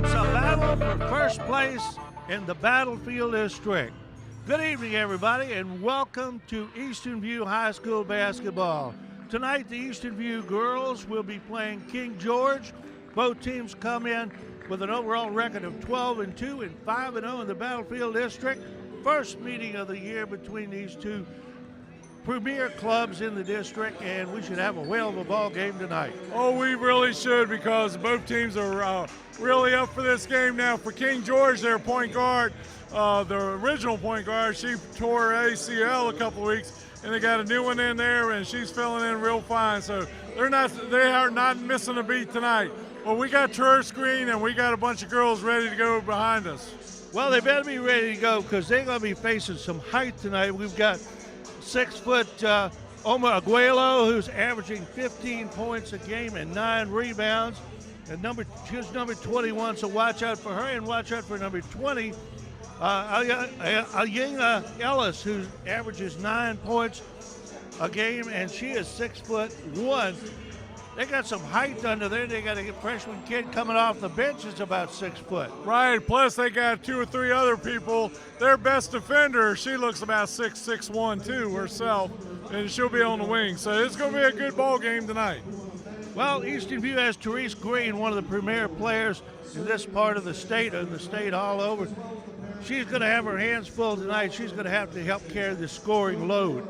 It's a battle for first place in the Battlefield District. Good evening, everybody, and welcome to Eastern View High School basketball. Tonight, the Eastern View girls will be playing King George. Both teams come in with an overall record of 12-2 and 5-0 in the Battlefield District. First meeting of the year between these two premier clubs in the district, and we should have a whale of a ball game tonight. Oh, we really should, because both teams are really up for this game now. For King George, their point guard, the original point guard, she tore her ACL a couple weeks, and they got a new one in there, and she's filling in real fine. So they are not missing a beat tonight. Well, we got Church Green, and we got a bunch of girls ready to go behind us. Well, they better be ready to go, because they're going to be facing some height tonight. We've got 6-foot Oma Aguelo, who's averaging 15 points a game and 9 rebounds. And she's number 21, so watch out for her, and watch out for number 20, Ayinga Ellis, who averages 9 points a game, and she is 6'1". They got some height under there. They got a freshman kid coming off the bench that's about 6 foot. Right, plus they got 2 or 3 other people. Their best defender, she looks about 6'1" too herself, and she'll be on the wing. So it's going to be a good ball game tonight. Well, Eastern View has Therese Green, one of the premier players in this part of the state and the state all over. She's going to have her hands full tonight. She's going to have to help carry the scoring load.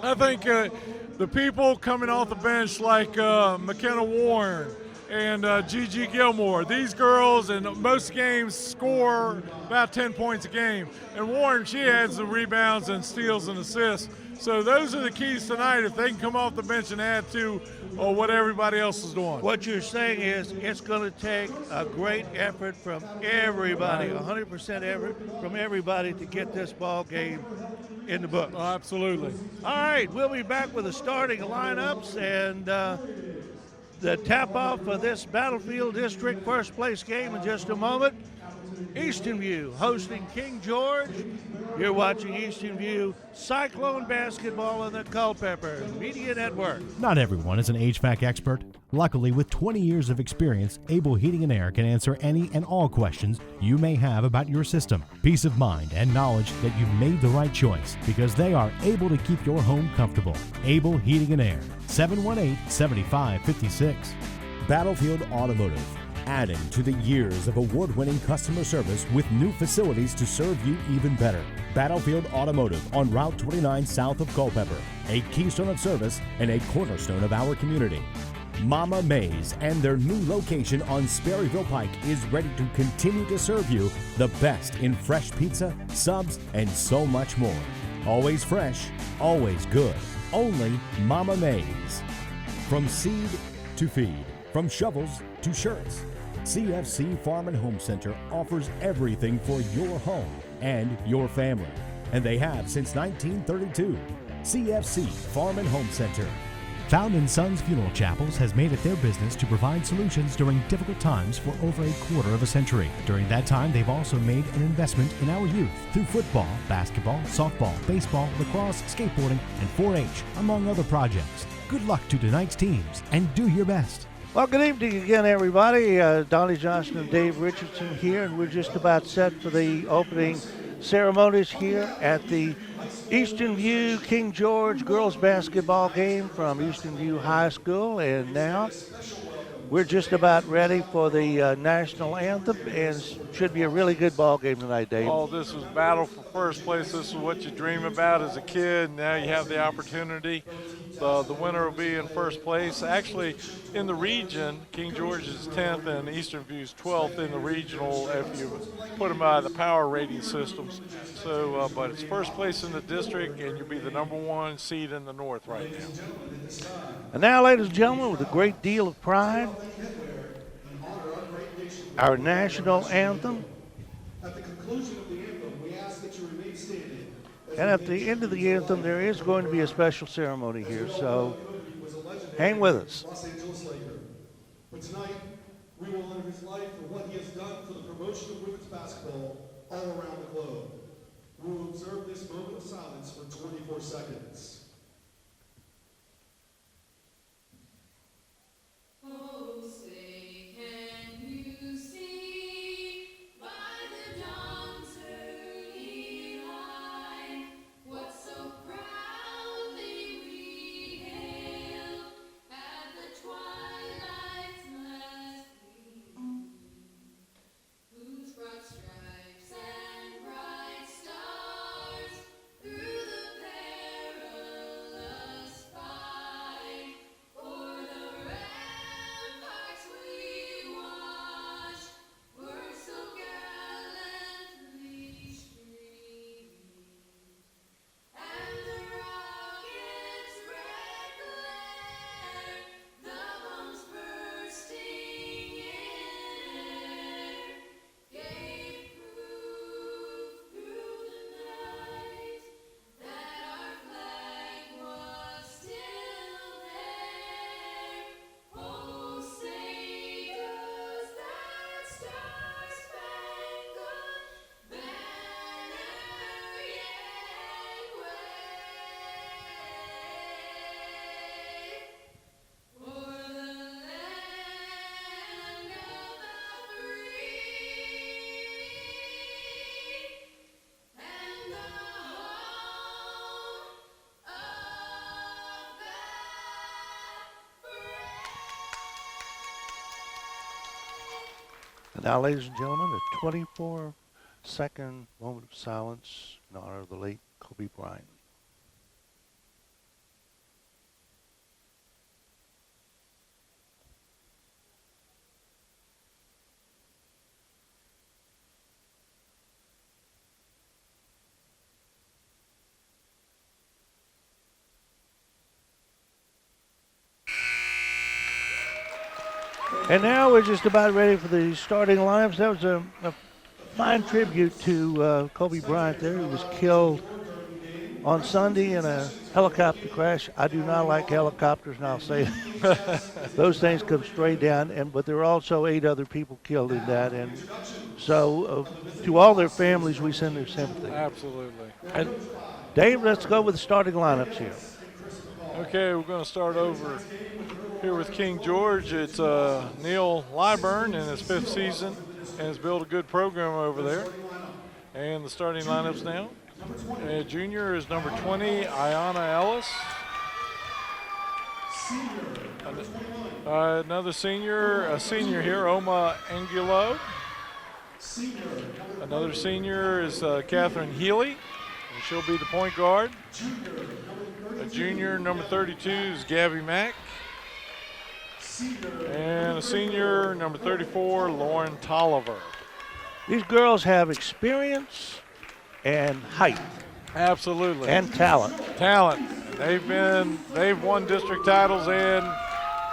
I think the people coming off the bench like McKenna Warren and Gigi Gilmore, these girls in most games score about 10 points a game. And Warren, she adds the rebounds and steals and assists. So those are the keys tonight, if they can come off the bench and add to what everybody else is doing. What you're saying is it's going to take a great effort from everybody, 100% effort from everybody to get this ball game in the books. Oh, absolutely. All right, we'll be back with the starting lineups and the tap-off of this Battlefield District first place game in just a moment. Eastern View hosting King George. You're watching Eastern View Cyclone basketball on the Culpeper Media Network. Not everyone is an HVAC expert. Luckily, with 20 years of experience, Able Heating and Air can answer any and all questions you may have about your system. Peace of mind and knowledge that you've made the right choice, because they are able to keep your home comfortable. Able Heating and Air, 718-7556. Battlefield Automotive, adding to the years of award-winning customer service with new facilities to serve you even better. Battlefield Automotive on Route 29 south of Culpeper, a keystone of service and a cornerstone of our community. Mama Mays and their new location on Sperryville Pike is ready to continue to serve you the best in fresh pizza, subs, and so much more. Always fresh, always good. Only Mama Mays. From seed to feed, from shovels to shirts, CFC Farm and Home Center offers everything for your home and your family. And they have since 1932. CFC Farm and Home Center. Found in Sons Funeral Chapels has made it their business to provide solutions during difficult times for over a quarter of a century. During that time, they've also made an investment in our youth through football, basketball, softball, baseball, lacrosse, skateboarding, and 4-H, among other projects. Good luck to tonight's teams, and do your best. Well, good evening again, everybody. Donnie Johnson and Dave Richardson here, and we're just about set for the opening ceremonies here at the Eastern View King George girls basketball game from Eastern View High School. And now we're just about ready for the national anthem, and should be a really good ball game tonight, Dave. Oh, this is battle for first place. This is what you dream about as a kid. Now you have the opportunity. The winner will be in first place. Actually, in the region, King George is 10th and Eastern View is 12th in the regional if you put them by the power rating systems. So, but it's first place in the district, and you'll be the #1 seed in the North right now. And now, ladies and gentlemen, with a great deal of pride, our national anthem. At the conclusion of the anthem, we ask that you remain standing. And at the end of the anthem, there is going to be a special ceremony here, so hang with us. Los Angeles Laker. But tonight, we will honor his life for what he has done for the promotion of women's basketball all around the globe. We will observe this moment of silence for 24 seconds. Oh, say, can you see And now, ladies and gentlemen, a 24-second moment of silence in honor of the late Kobe Bryant. And now we're just about ready for the starting lineups. That was a fine tribute to Kobe Bryant there. He was killed on Sunday in a helicopter crash. I do not like helicopters, and I'll say those things come straight down. But there were also 8 other people killed in that. And so to all their families, we send their sympathy. Absolutely. And Dave, let's go with the starting lineups here. Okay, we're going to start over here with King George. It's Neil Lyburn in his 5th season and has built a good program over there. And the starting lineups now. Junior is number 20, Ayanna Ellis. Another senior, a senior here, Oma Angulo. Another senior is Catherine Healy, and she'll be the point guard. A junior, number 32, is Gabby Mack. And a senior, number 34, Lauren Tolliver. These girls have experience and height. Absolutely. And talent. They've won district titles in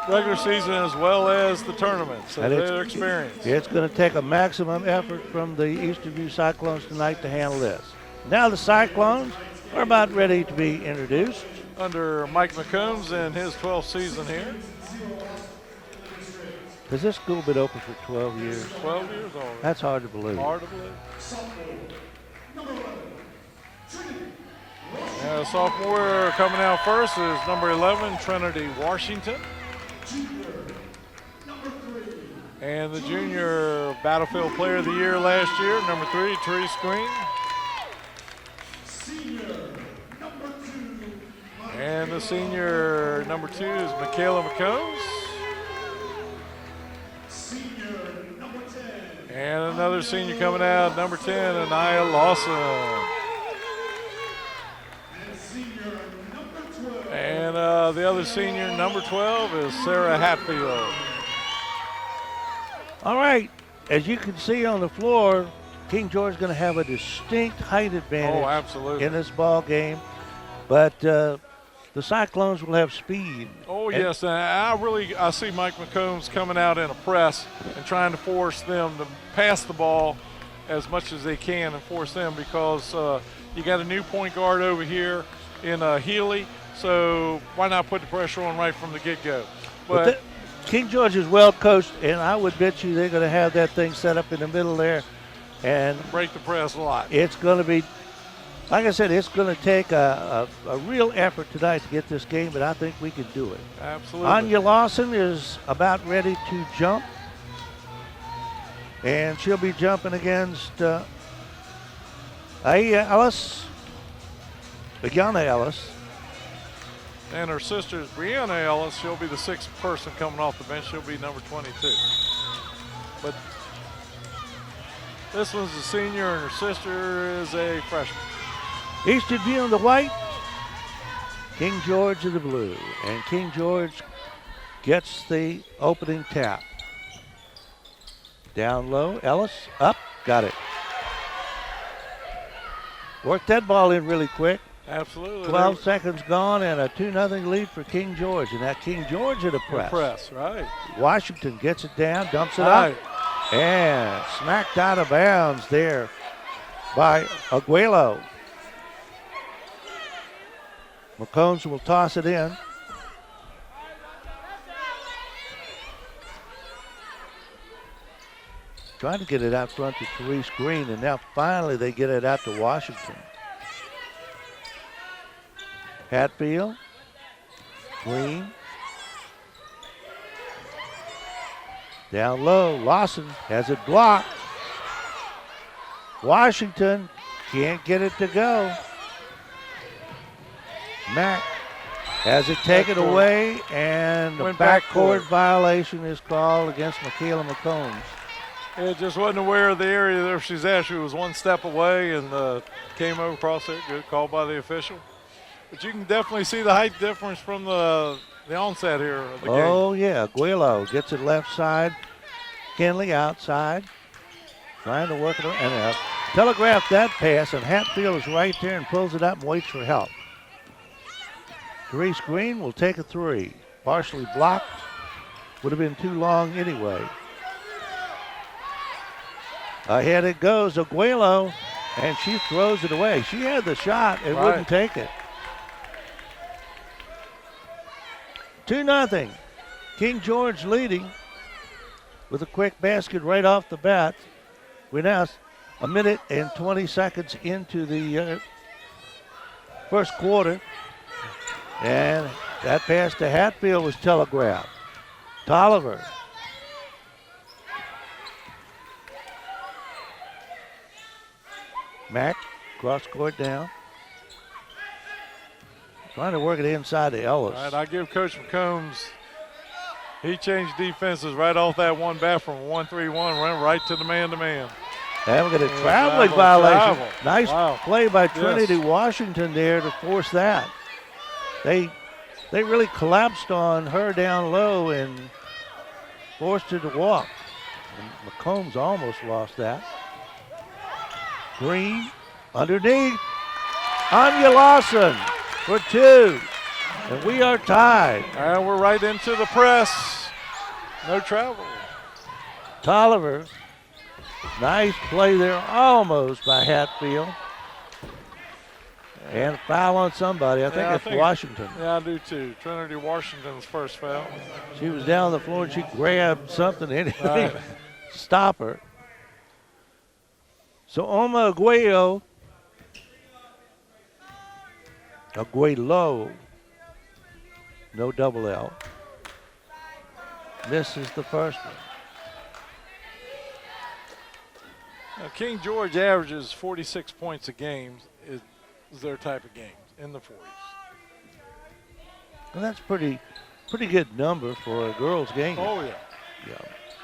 regular season as well as the tournament, so they're experienced. It's going to take a maximum effort from the Eastern View Cyclones tonight to handle this. Now the Cyclones are about ready to be introduced. Under Mike McCombs in his 12th season here. Has this school been open for 12 years? 12 years old. That's hard to believe. Hard to believe. The sophomore coming out first is number 11, Trinity Washington. And the junior Battlefield Player of the Year last year, number 3, Therese Green. And the senior number 2 is Michaela McCombs. And another senior coming out, number 10, Anaya Lawson. And the other senior, number 12, is Sarah Hatfield. All right, as you can see on the floor, King George is going to have a distinct height advantage in this ball game. But the Cyclones will have speed. Oh, yes. I see Mike McCombs coming out in a press and trying to force them to pass the ball as much as they can and force them because you got a new point guard over here in Healy, so why not put the pressure on right from the get-go? But King George is well coached, and I would bet you they're going to have that thing set up in the middle there and break the press a lot. It's going to be, like I said, it's going to take a real effort tonight to get this game, but I think we can do it. Absolutely. Anya Lawson is about ready to jump, and she'll be jumping against Ayanna Ellis. And her sister is Brianna Ellis. She'll be the 6th person coming off the bench. She'll be number 22. But this one's a senior, and her sister is a freshman. Eastern View in the white, King George in the blue. And King George gets the opening tap. Down low, Ellis, up, got it. Worked that ball in really quick. Absolutely. 12 seconds gone and a 2-0 lead for King George. And that King George at a press. Press, right. Washington gets it down, dumps it up, and smacked out of bounds there by Aguelo. McCombs will toss it in. Trying to get it out front to Therese Green, and now finally they get it out to Washington. Hatfield, Green. Down low, Lawson has it blocked. Washington can't get it to go. Mack has it taken away, and the backcourt violation is called against Michaela McCombs. It just wasn't aware of the area there she's at. She was one step away and came over across there. Good call by the official. But you can definitely see the height difference from the onset here of the game. Oh, yeah. Aguilo gets it left side. Kinley outside. Trying to work it around. And telegraphed that pass, and Hatfield is right there and pulls it up and waits for help. Therese Green will take a three. Partially blocked. Would have been too long anyway. Ahead it goes, Aguilo, and she throws it away. She had the shot and wouldn't take it. 2-0. King George leading with a quick basket right off the bat. We're now a minute and 20 seconds into the first quarter. And that pass to Hatfield was telegraphed. Tolliver. Mack, cross court down. Trying to work it inside to Ellis. All right, I give Coach McCombs, he changed defenses right off that one bat from 1-3-1, went right to the man-to-man. And we got a traveling violation. Travel. Nice play by Trinity Washington there to force that. They really collapsed on her down low and forced her to walk. And McCombs almost lost that. Green underneath. Anya Lawson for two. And we are tied. And we're right into the press. No travel. Tolliver. Nice play there almost by Hatfield. And a foul on somebody. I think it's Washington. Yeah, I do too. Trinity Washington's first foul. She was down on the floor and she grabbed something, anything, stop her. So Oma Aguilo, no double L, misses the first one. Now, King George averages 46 points a game. Is their type of games in the 40s. And that's pretty good number for a girls' game. Oh yeah. Yeah,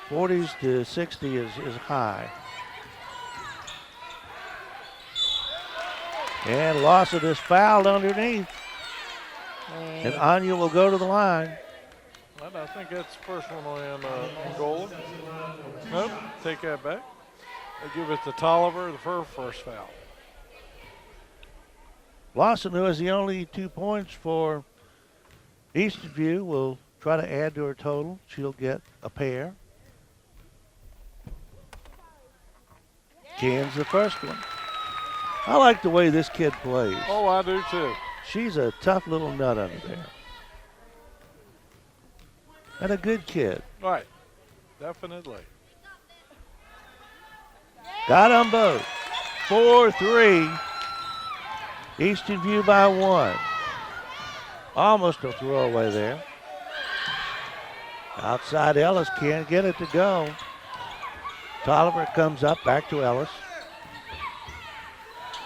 40s to 60 is high. And Lawson is fouled underneath. And Anya will go to the line. I think that's the first one on Angola. Nope, take that back. They give it to Tolliver, the first foul. Lawson, who has the only 2 points for Eastern View, will try to add to her total. She'll get a pair. Cans the first one. I like the way this kid plays. Oh, I do too. She's a tough little nut under there. And a good kid. Right, definitely. Got them both. 4-3. Eastern View by 1. Almost a throwaway there. Outside Ellis can't get it to go. Tolliver comes up, back to Ellis.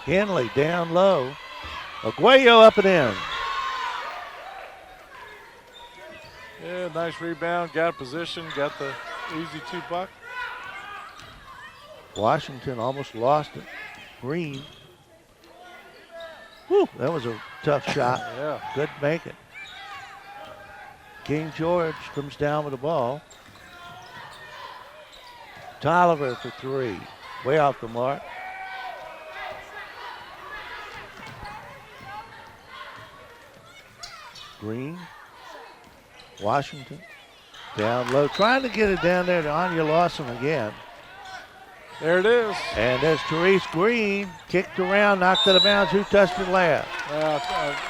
Henley down low. Aguayo up and in. Yeah, nice rebound, got position, got the easy 2-buck. Washington almost lost it. Green. Whew, that was a tough shot. Yeah. Couldn't make it. King George comes down with the ball. Tolliver for three. Way off the mark. Green. Washington. Down low. Trying to get it down there to Anya Lawson again. There it is. And there's Therese Green. Kicked around, knocked it out of bounds. Who touched it last?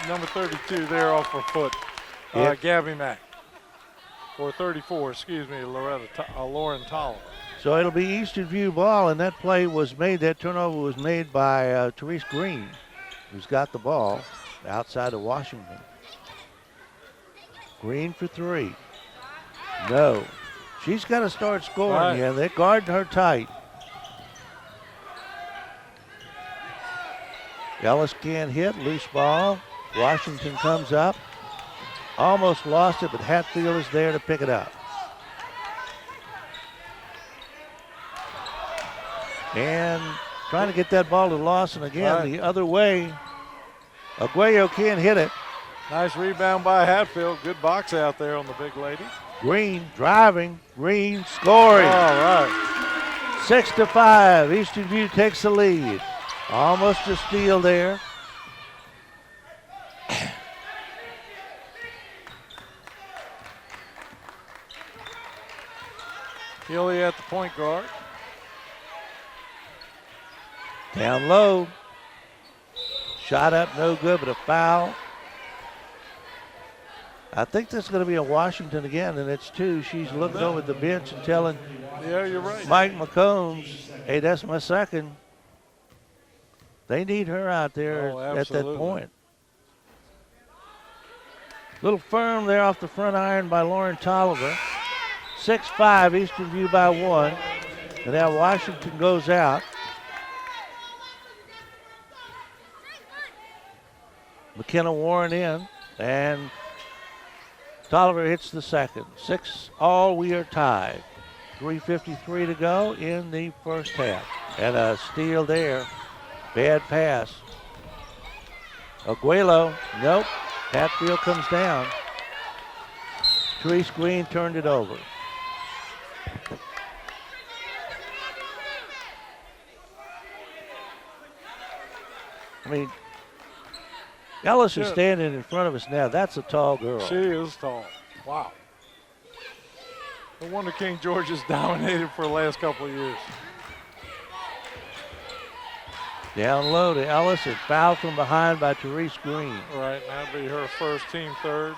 Number 32 there off her foot. Yep. Gabby Mack. Or 34, excuse me, Lauren Tolliver. So it'll be Eastern View ball, and that play was made, that turnover was made by Therese Green, who's got the ball outside of Washington. Green for three. No. She's got to start scoring. Right. Yeah, they're guarding her tight. Ellis can't hit, loose ball. Washington comes up. Almost lost it, but Hatfield is there to pick it up. And trying to get that ball to Lawson again the other way. Aguayo can't hit it. Nice rebound by Hatfield. Good box out there on the big lady. Green driving. Green scoring. All right. 6-5. Eastern View takes the lead. Almost a steal there. Healy at the point guard. Down low. Shot up, no good, but a foul. I think that's going to be a Washington again, and it's 2. She's looking over the bench and telling you're right. Mike McCombs, hey, that's my second. They need her out there at that point. Little firm there off the front iron by Lauren Tolliver. 6-5, Eastern View by 1. And now Washington goes out. McKenna Warren in, and Tolliver hits the second. 6-all, we are tied. 3:53 to go in the first half. And a steal there. Bad pass. Aguelo, nope. Hatfield comes down. Therese Green turned it over. I mean, Ellis is standing in front of us now. That's a tall girl. She is tall. Wow. No wonder King George has dominated for the last couple of years. Down low to Ellis and fouled from behind by Therese Green. Right, that'll be her first, team third.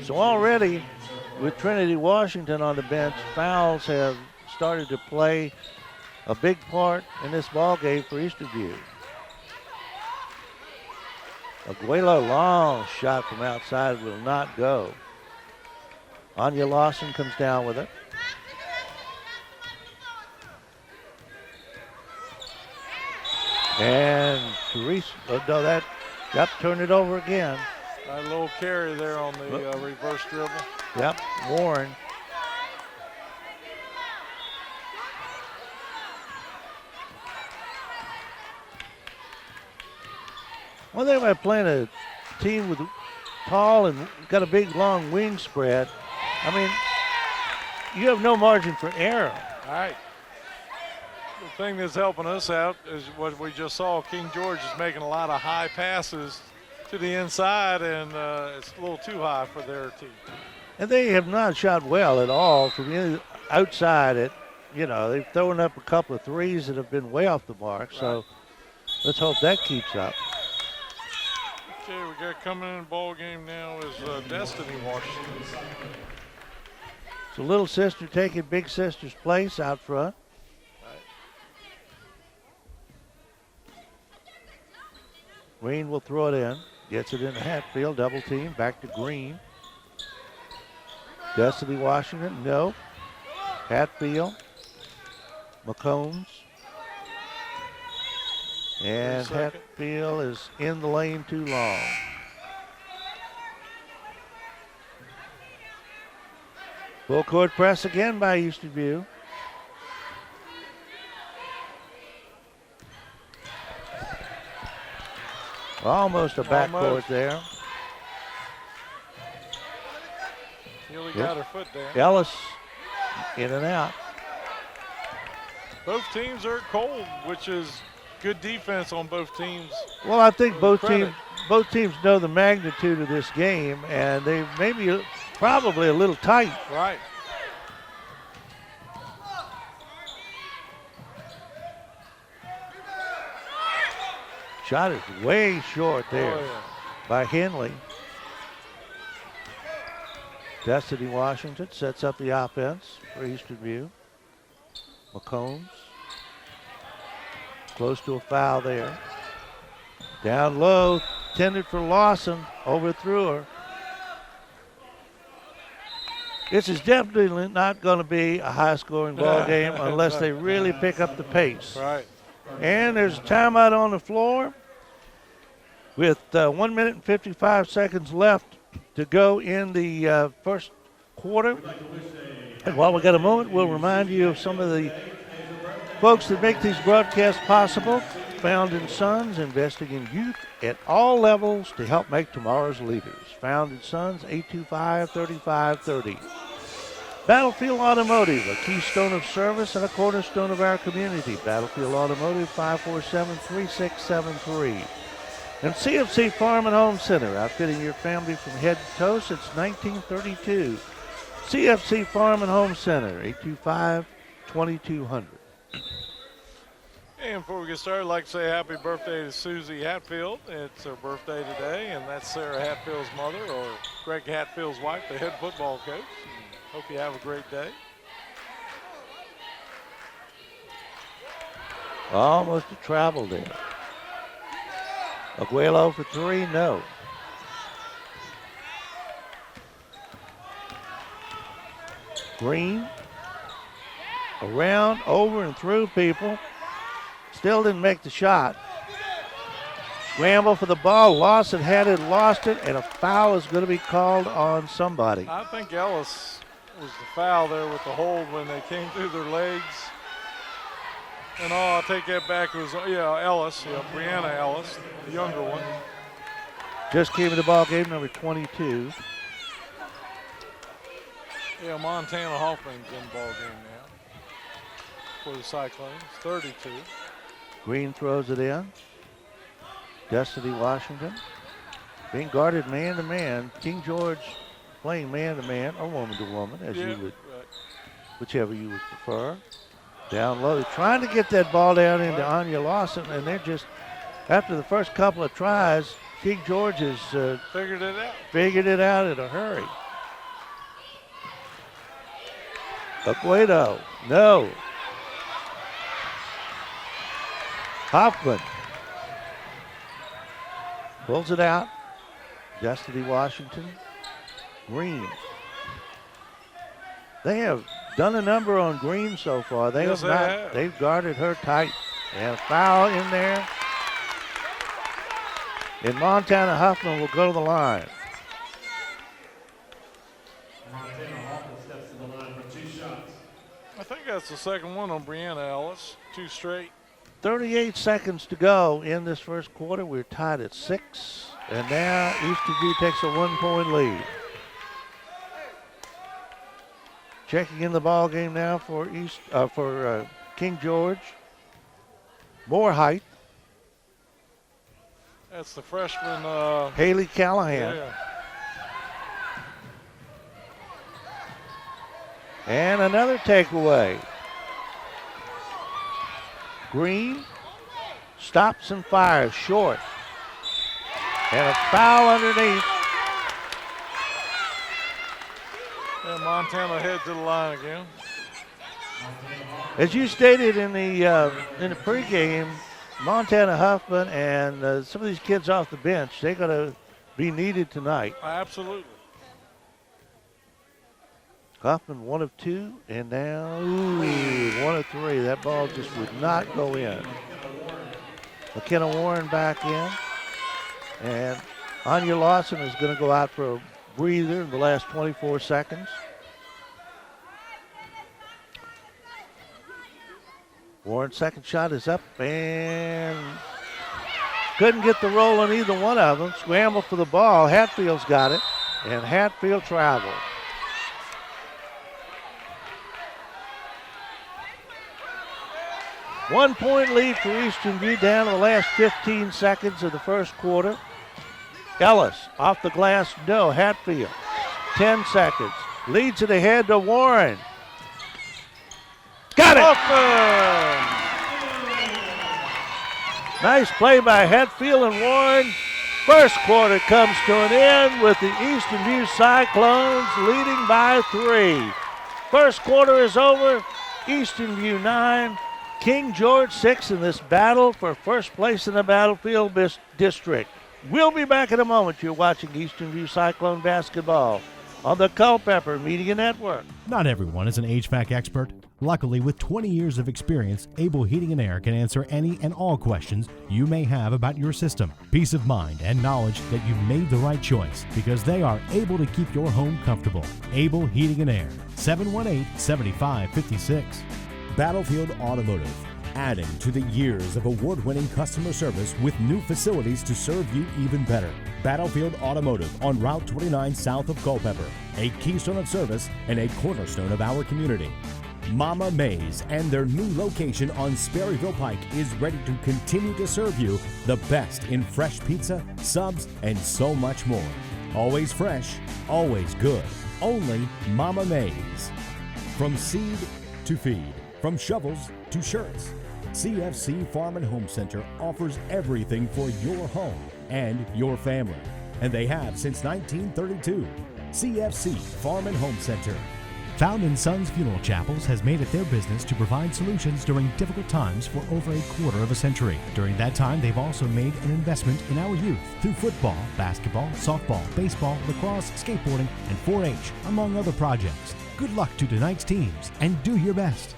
So already with Trinity Washington on the bench, fouls have started to play a big part in this ball game for Eastern View. Aguelo, long shot from outside, will not go. Anya Lawson comes down with it. And Therese, turned it over again. A little carry there on the reverse dribble. Yep, Warren. One thing about playing a team with tall and got a big, long wing spread, I mean, you have no margin for error. All right. The thing that's helping us out is what we just saw. King George is making a lot of high passes to the inside, and it's a little too high for their team. And they have not shot well at all from outside it. You know, they've thrown up a couple of threes that have been way off the mark. Right. So let's hope that keeps up. Okay, we got coming in the ball game now is Destiny Washington. So little sister taking big sister's place out front. Green will throw it in. Gets it into Hatfield. Double team. Back to Green. Destiny Washington. No. Hatfield. McCombs. And Hatfield is in the lane too long. Full court press again by Eastern View. Almost a backcourt there. Healy got her foot down. Ellis in and out. Both teams are cold, which is good defense on both teams. Well, I think both teams know the magnitude of this game, and they may be probably a little tight. Right. Shot is way short there by Henley. Destiny Washington sets up the offense for Eastern View. McCombs. Close to a foul there. Down low, tended for Lawson, overthrew her. This is definitely not going to be a high-scoring ball game unless they really pick up the pace. Right. And there's a timeout on the floor with 1 minute and 55 seconds left to go in the first quarter. And while we got a moment, we'll remind you of some of the folks that make these broadcasts possible. Found in Sons, investing in youth at all levels to help make tomorrow's leaders. Found in Sons, 825-3530. Battlefield Automotive, a keystone of service and a cornerstone of our community. Battlefield Automotive, 547-3673. And CFC Farm and Home Center, outfitting your family from head to toe since 1932. CFC Farm and Home Center, 825-2200. And before we get started, I'd like to say happy birthday to Susie Hatfield. It's her birthday today, and that's Sarah Hatfield's mother, or Greg Hatfield's wife, the head football coach. Hope you have a great day. Almost a travel there. Aguelo for 3, no. Green, around, over, and through people. Still didn't make the shot. Scramble for the ball. Lawson had it, lost it, and a foul is going to be called on somebody. I think Ellis was the foul there with the hold when they came through their legs. And I'll take that back. It was, Ellis, Brianna Ellis, the younger one. Just came in the ball game, number 22. Yeah, Montana Hoffman's in the ball game now for the Cyclones, 32. Green throws it in. Destiny Washington being guarded man-to-man. King George playing man-to-man or woman-to-woman, as you would, whichever you would prefer. Down low, trying to get that ball down into Anya Lawson, and they're just, after the first couple of tries, King George has figured it out in a hurry. Aguado, no. Hoffman pulls it out. Destiny Washington. Green. They have done a number on Green so far. They have not. They've guarded her tight. And a foul in there. And Montana Huffman will go to the line. Montana Hoffman steps to the line for 2 shots. I think that's the second one on Brianna Ellis, 2 straight. 38 seconds to go in this first quarter. We're tied at 6. And now Eastern View takes a 1-point lead. Checking in the ball game now for King George. More height. That's the freshman. Haley Callahan. Yeah. And another takeaway. Green stops and fires short. And a foul underneath. And Montana head to the line again. As you stated in the pregame, Montana Huffman and some of these kids off the bench, they're going to be needed tonight. Absolutely. Huffman 1 of 2, and now 1 of 3. That ball just would not go in. McKenna Warren back in, and Anya Lawson is going to go out for a breather in the last 24 seconds. Warren's second shot is up, and couldn't get the roll on either one of them. Scramble for the ball. Hatfield's got it, and Hatfield traveled. One-point lead for Eastern View down to the last 15 seconds of the first quarter. Ellis off the glass, no. Hatfield, 10 seconds. Leads it ahead to Warren. Got it! Nice play by Hatfield and Warren. First quarter comes to an end with the Eastern View Cyclones leading by 3. First quarter is over. Eastern View 9. King George 6 in this battle for first place in the Battlefield District. We'll be back in a moment. You're watching Eastern View Cyclone basketball on the Culpeper Media Network. Not everyone is an HVAC expert. Luckily, with 20 years of experience, Able Heating and Air can answer any and all questions you may have about your system. Peace of mind and knowledge that you've made the right choice because they are able to keep your home comfortable. Able Heating and Air, 718-7556. Battlefield Automotive, adding to the years of award-winning customer service with new facilities to serve you even better. Battlefield Automotive on Route 29 south of Culpeper, a keystone of service and a cornerstone of our community. Mama Mays and their new location on Sperryville Pike is ready to continue to serve you the best in fresh pizza, subs, and so much more. Always fresh, always good. Only Mama Mays. From seed to feed, from shovels to shirts, CFC Farm and Home Center offers everything for your home and your family. And they have since 1932. CFC Farm and Home Center. Found in Sons Funeral Chapels has made it their business to provide solutions during difficult times for over a quarter of a century. During that time, they've also made an investment in our youth through football, basketball, softball, baseball, lacrosse, skateboarding, and 4-H, among other projects. Good luck to tonight's teams, and do your best.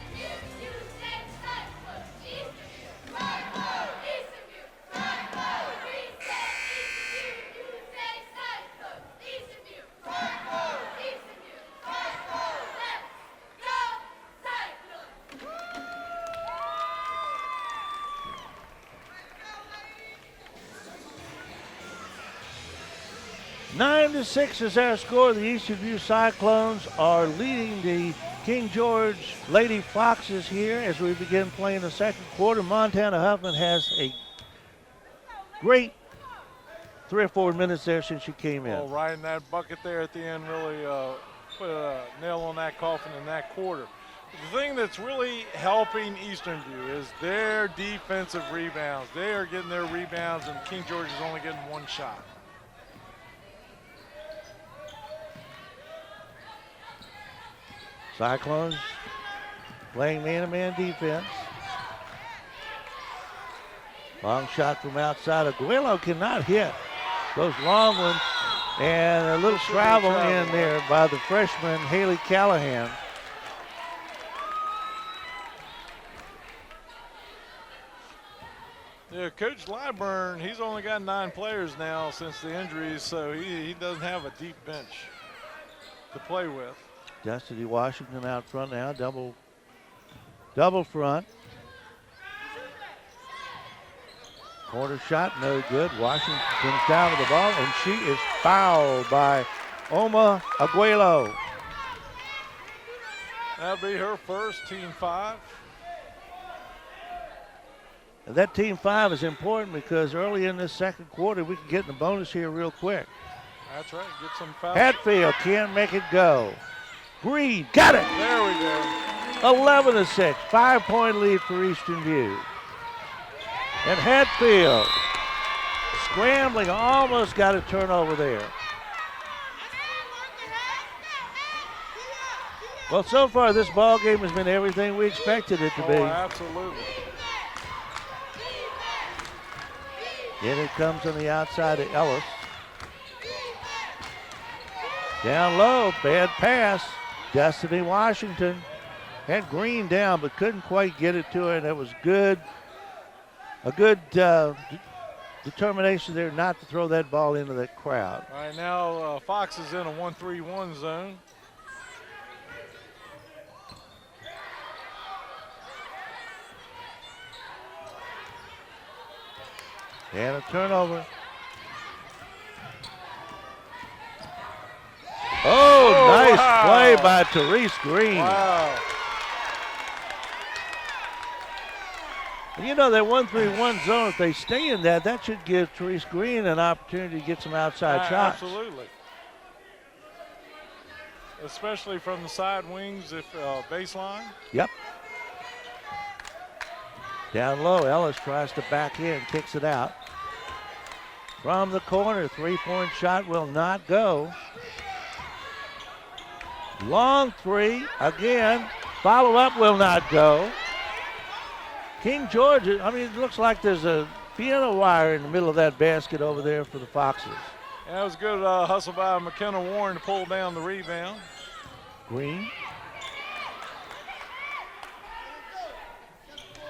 Nine to 6 is our score. The Eastern View Cyclones are leading the King George Lady Foxes here as we begin playing the second quarter. Montana Huffman has a great 3 or 4 minutes there since she came in. Well, right in that bucket there at the end really put a nail on that coffin in that quarter. The thing that's really helping Eastern View is their defensive rebounds. They are getting their rebounds, and King George is only getting one shot. Cyclones playing man-to-man defense. Long shot from outside. Aguilo cannot hit those long ones. And a little travel in there by the freshman Haley Callahan. Yeah, Coach Lyburn, he's only got 9 players now since the injuries, so he doesn't have a deep bench to play with. Destiny Washington out front now, double front. Corner shot, no good. Washington comes down with the ball, and she is fouled by Oma Aguilo. That'll be her first, team 5. And that team 5 is important because early in this second quarter, we can get in the bonus here real quick. That's right, get some fouls. Hatfield can't make it go. Green, got it. There we go. 11 to 6, 5-point lead for Eastern View. And Hatfield scrambling, almost got a turnover there. Well, so far this ball game has been everything we expected it to be. Oh, absolutely. In it comes on the outside of Ellis. Down low, bad pass. Destiny Washington had Green down, but couldn't quite get it to her, and it was good. A good determination there not to throw that ball into that crowd. All right, now Fox is in a 1-3-1 zone. And a turnover. Oh, nice play by Therese Green. Wow. And you know that 1-3-1 zone, if they stay in that, that should give Therese Green an opportunity to get some outside shots. Absolutely. Especially from the side wings, if baseline. Yep. Down low, Ellis tries to back in, kicks it out. From the corner, 3-point shot will not go. Long 3, again, follow-up will not go. King George, I mean, it looks like there's a piano wire in the middle of that basket over there for the Foxes. Yeah, that was good hustle by McKenna Warren to pull down the rebound. Green.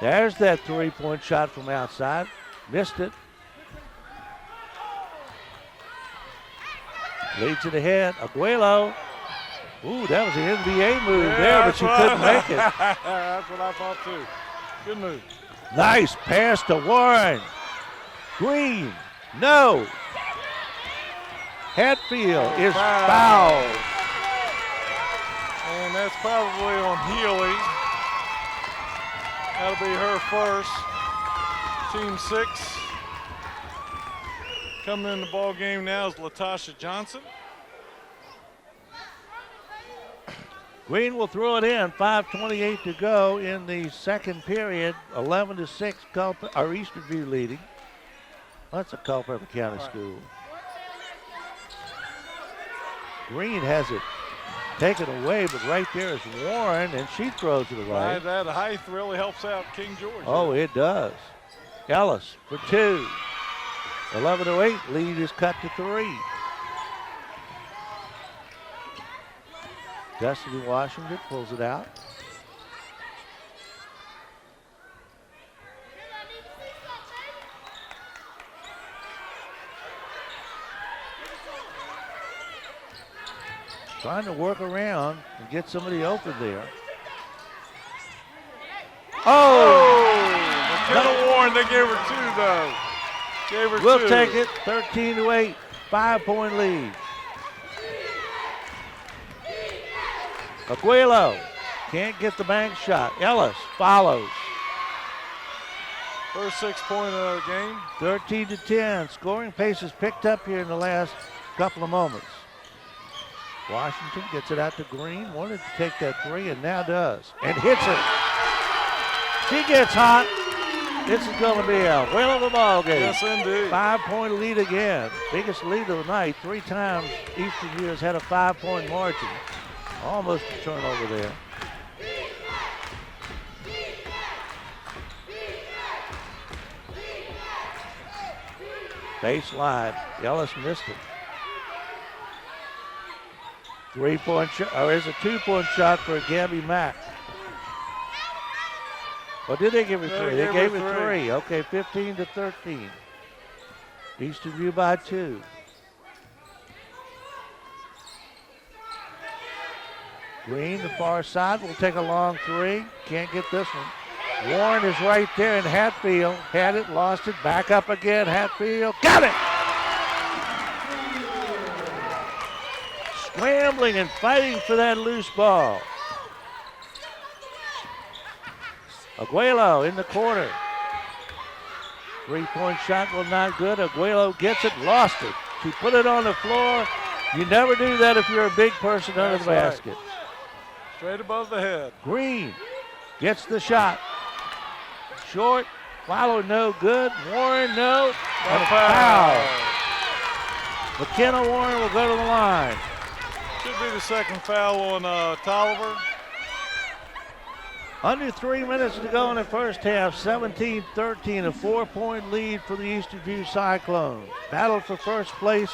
There's that three-point shot from outside. Missed it. Leads it ahead. Aguelo. Ooh, that was an NBA move there, but she couldn't make it. That's what I thought too. Good move. Nice pass to Warren. Green. No. Hatfield is fouled. And that's probably on Healy. That'll be her first. Team 6. Coming in the ball game now is Latasha Johnson. Green will throw it in. 5:28 to go in the second period. 11-6, Eastern View leading. That's a Culpeper County school. Green has it taken away, but right there is Warren, and she throws it away. That height really helps out King George. Oh, it does. Ellis for 2. 11-8, lead is cut to 3. Destiny Washington pulls it out. Trying to work around and get somebody open there. Oh! McKenna Warren, they gave her 2 though. Gave her 2. We'll take it, 13-8, 5-point lead. Aguelo can't get the bank shot. Ellis follows. First 6-point of the game. 13-10. Scoring pace has picked up here in the last couple of moments. Washington gets it out to Green. Wanted to take that 3 and now does. And hits it. She gets hot. This is going to be a whale of a ball game. Yes, indeed. 5-point lead again. Biggest lead of the night. 3 times Eastern View has had a 5-point margin. Almost a turnover there. Baseline. Ellis missed it. 3-point shot, or is a 2-point shot for Gabby Mack. Or did they give her 3? They gave her 3. Okay, 15-13. Eastern View by 2. Green, the far side, will take a long 3. Can't get this one. Warren is right there, and Hatfield had it, lost it, back up again. Hatfield got it! Scrambling and fighting for that loose ball. Aguelo in the corner. 3-point shot was not good. Aguelo gets it, lost it. She put it on the floor. You never do that if you're a big person under the basket. Straight above the head. Green gets the shot. Short, follow no good. Warren, no. And a foul. McKenna Warren will go to the line. Should be the second foul on Tolliver. Under 3 minutes to go in the first half. 17-13, a 4-point lead for the Eastern View Cyclones. Battle for first place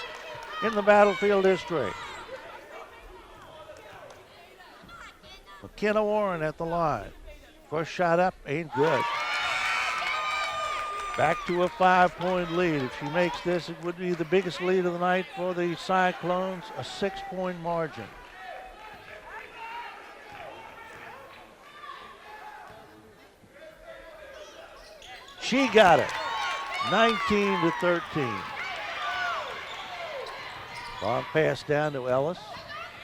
in the Battlefield District. McKenna Warren at the line. First shot up, ain't good. Back to a 5-point lead. If she makes this, it would be the biggest lead of the night for the Cyclones, a 6-point margin. She got it, 19-13. Long pass down to Ellis.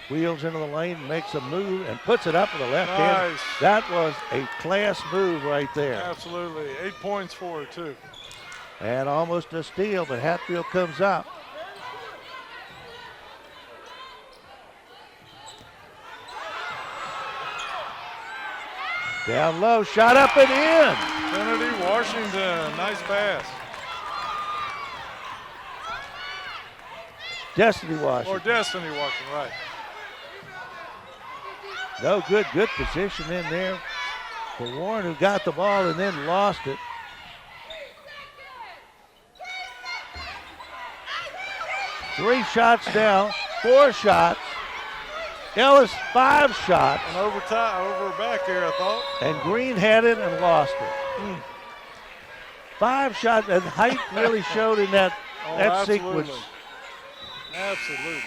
Wheels into the lane, makes a move, and puts it up with the left hand. That was a class move right there. Absolutely. 8 points for her, too. And almost a steal, but Hatfield comes up. Down low, shot up and in. Kennedy Washington, nice pass. Destiny Washington. Or Destiny Washington, right. No good position in there for Warren, who got the ball and then lost it. Three shots down, 4 shots. Ellis 5 shots. And over back there, I thought. And Green had it and lost it. 5 shots, and height really showed in that absolutely. sequence. Absolutely.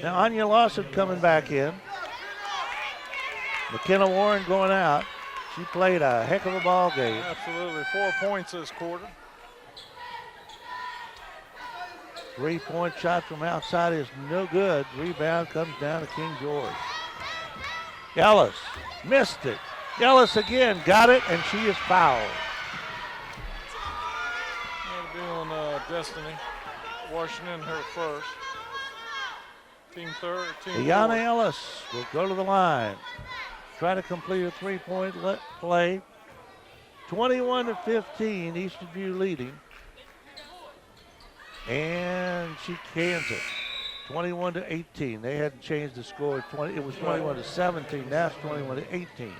Now Anya Lawson coming back in. McKenna Warren going out. She played a heck of a ball game. Absolutely. 4 points this quarter. 3-point shot from outside is no good. Rebound comes down to King George. Ellis missed it. Ellis again got it, and she is fouled. That'll be on Destiny. Washington her first. Team third. Ayanna Ellis will go to the line. Try to complete a 3-point play. 21-15, Eastern View leading. And she cans it. 21-18. They hadn't changed the score. It was 21-17. Now it's 21-18.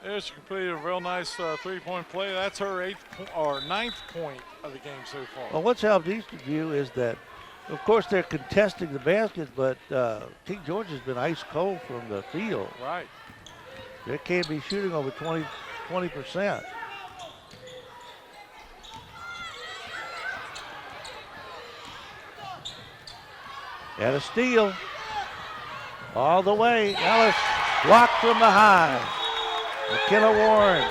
Yeah, she completed a real nice 3-point play. That's her 9th point of the game so far. Well, what's helped Eastern View is that, of course, they're contesting the baskets, but King George has been ice cold from the field. Right. They can't be shooting over 20%. And a steal. All the way. Ellis blocked from behind. McKenna Warren.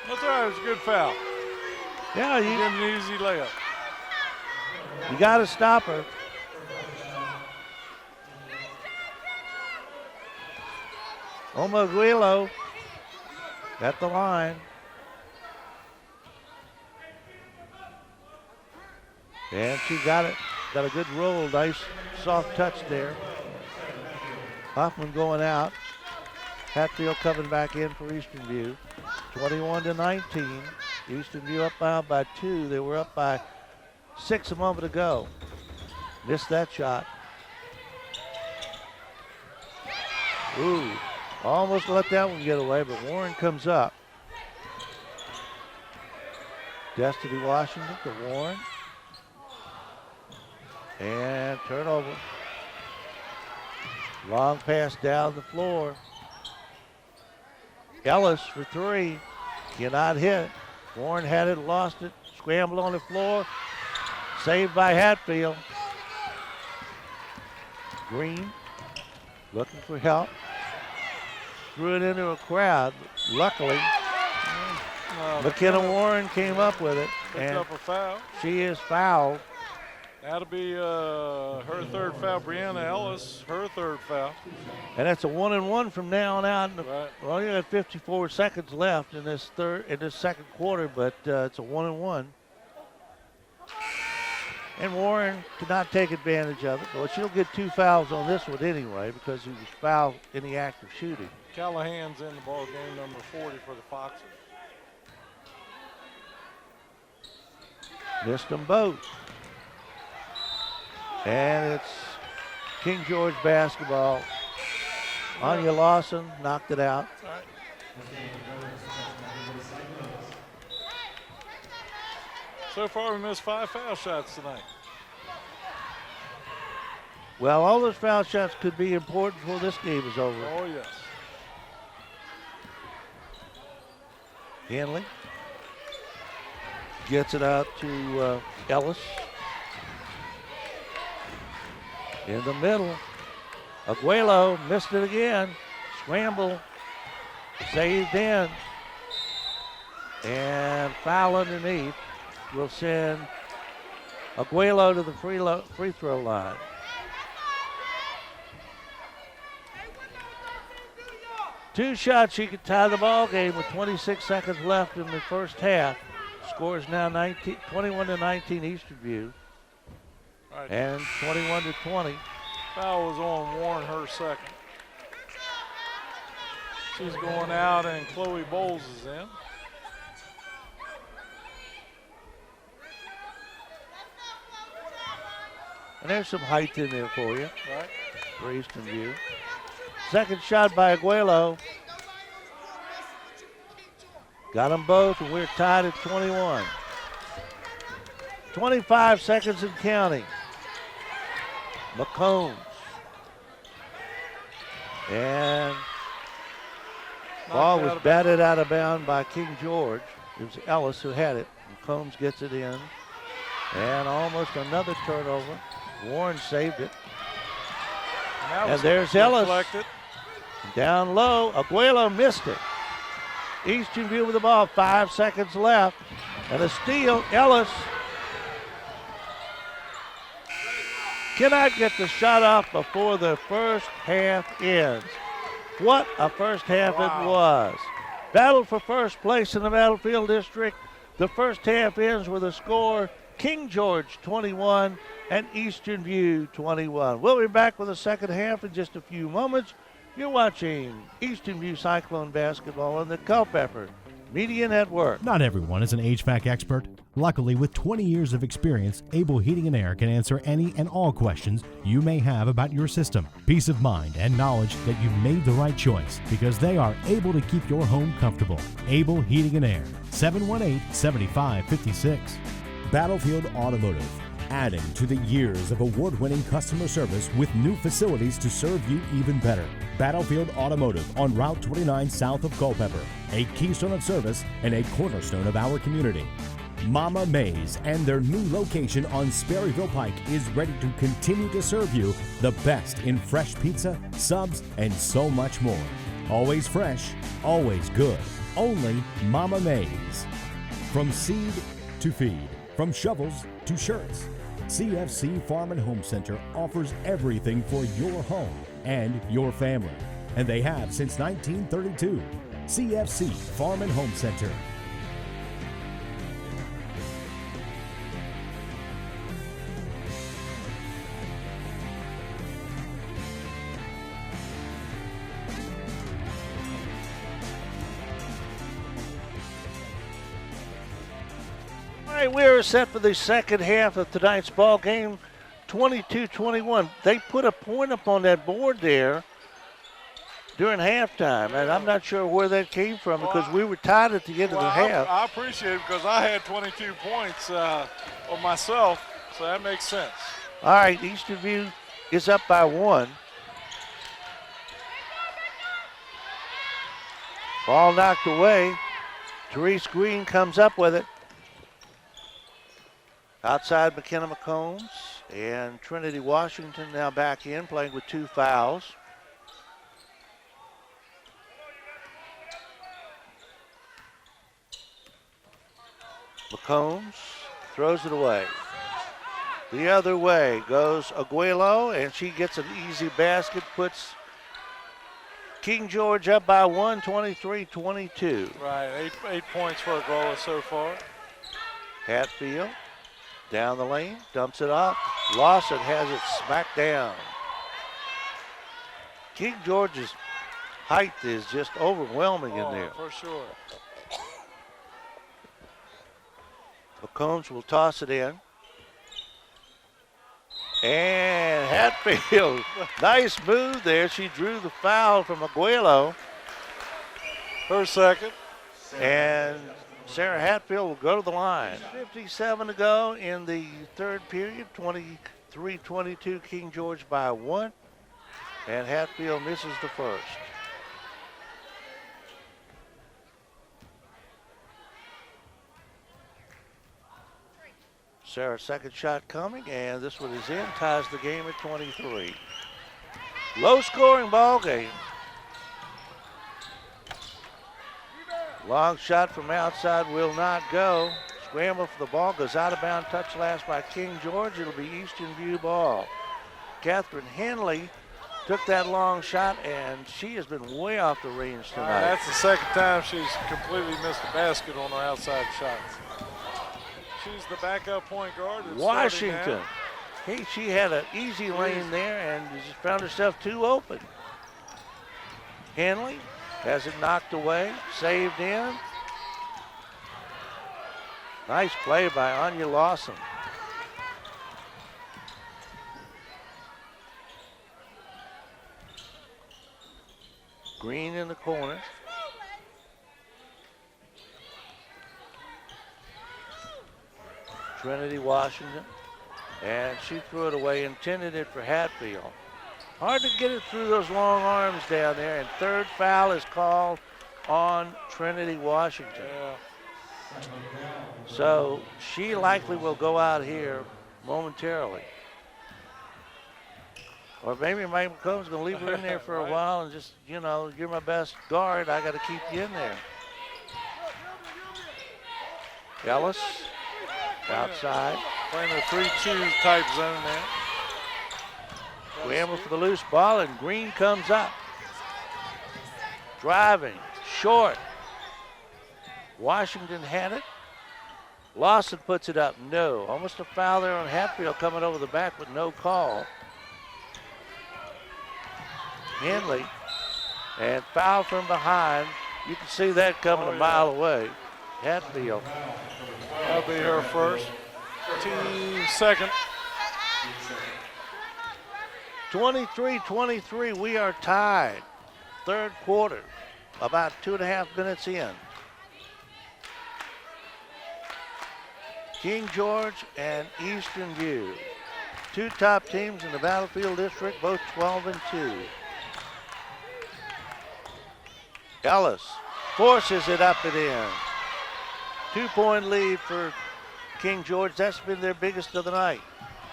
That's all right. It was a good foul. Yeah, Give him an easy layup. You got to stop her. Omaguilo at the line. And she got it. Got a good roll. Nice soft touch there. Hoffman going out. Hatfield coming back in for Eastern View. 21-19. Eastern View up by 2. They were up by 6 a moment ago. Missed that shot. Ooh, almost let that one get away, but Warren comes up. Destiny Washington to Warren. And turnover. Long pass down the floor. Ellis for 3. Cannot hit. Warren had it, lost it. Scramble on the floor. Saved by Hatfield. Green looking for help. Threw it into a crowd. Luckily, McKenna Warren came up with it. Picked up a foul. She is fouled. That'll be her 3rd foul. Brianna Ellis, her 3rd foul. And that's a 1-and-1 from now on out. Right. Well, you got 54 seconds left in this second quarter, but it's a 1-and-1. And Warren could not take advantage of it. Well, she'll get 2 fouls on this one anyway because he was fouled in the act of shooting. Callahan's in the ball game, number 40 for the Foxes. Missed them both. And it's King George basketball. Anya Lawson knocked it out. So far, we missed 5 foul shots tonight. Well, all those foul shots could be important before this game is over. Oh, yes. Hanley gets it out to Ellis. In the middle. Aguelo missed it again. Scramble. Saved in. And foul underneath will send Aguelo to the free throw line. Two shots, she could tie the ball game with 26 seconds left in the first half. Score is now 21-19 Eastern View. Right. And 21-20. Foul was on Warren, her 2nd. She's going out, and Chloe Bowles is in. And there's some height in there for you. Right. For Eastern View. Second shot by Aguelo. Got them both, and we're tied at 21. 25 seconds and counting. McCombs. And ball was batted out of bounds by King George. It was Ellis who had it. McCombs gets it in. And almost another turnover. Warren saved it. And there's Ellis. Deflected. Down low. Aguelo missed it. Eastern View with the ball. 5 seconds left. And a steal. Ellis cannot get the shot off before the first half ends. What a first half it was. Battle for first place in the Battlefield District. The first half ends with a score, King George 21 and Eastern View 21. We'll be back with the second half in just a few moments. You're watching Eastern View Cyclone basketball on the Culpeper Media Network. Not everyone is an HVAC expert. Luckily, with 20 years of experience, Able Heating and Air can answer any and all questions you may have about your system. Peace of mind and knowledge that you've made the right choice because they are able to keep your home comfortable. Able Heating and Air, 718-7556. Battlefield Automotive, adding to the years of award-winning customer service with new facilities to serve you even better. Battlefield Automotive on Route 29 south of Culpeper, a keystone of service and a cornerstone of our community. Mama Mays and their new location on Sperryville Pike is ready to continue to serve you the best in fresh pizza, subs, and so much more. Always fresh, always good. Only Mama Mays. From seed to feed, from shovels to shirts, CFC Farm and Home Center offers everything for your home and your family. And they have since 1932. CFC Farm and Home Center. We're set for the second half of tonight's ball game, 22-21. They put a point up on that board there during halftime, and I'm not sure where that came from because we were tied at the end of the half. I appreciate it because I had 22 points on myself, so that makes sense. All right, Eastern View is up by 1. Ball knocked away. Therese Green comes up with it. Outside McKenna McCombs and Trinity Washington now back in, playing with 2 fouls. McCombs throws it away. The other way goes Aguelo, and she gets an easy basket, puts King George up by 1, 23-22. Right, 8 points for Aguelo so far. Hatfield. Down the lane, dumps it off. Lawson has it smacked down. King George's height is just overwhelming in there. For sure. McCombs will toss it in. And Hatfield, nice move there. She drew the foul from Aguelo. Her second. And Sarah Hatfield will go to the line. 57 to go in the third period. 23-22, King George by 1. And Hatfield misses the first. Sarah's second shot coming, and this one is in. Ties the game at 23. Low-scoring ball game. Long shot from outside will not go. Scramble for the ball, goes out of bounds, touch last by King George. It'll be Eastern View ball. Catherine Henley took that long shot, and she has been way off the range tonight. That's the second time she's completely missed a basket on her outside shots. She's the backup point guard. Washington. Hey, she had an easy lane there and just found herself too open. Henley has it knocked away, saved in. Nice play by Anya Lawson. Green in the corner. Trinity Washington. And she threw it away, intended it for Hatfield. Hard to get it through those long arms down there. And third foul is called on Trinity Washington. Yeah. So she likely will go out here momentarily. Or maybe Mike McComb's going to leave her in there for a while and just, you know, you're my best guard. I got to keep you in there. Ellis outside. Playing a 3-2 type zone there. Scramble for the loose ball, and Green comes up. Driving, short. Washington had it. Lawson puts it up, no. Almost a foul there on Hatfield coming over the back with no call. Henley, and foul from behind. You can see that coming a mile away. Hatfield. That'll be her first. Team second. 23-23, we are tied. Third quarter, about 2.5 minutes in. King George and Eastern View. Two top teams in the Battlefield District, both 12-2. Ellis forces it up and in. 2-point lead for King George. That's been their biggest of the night.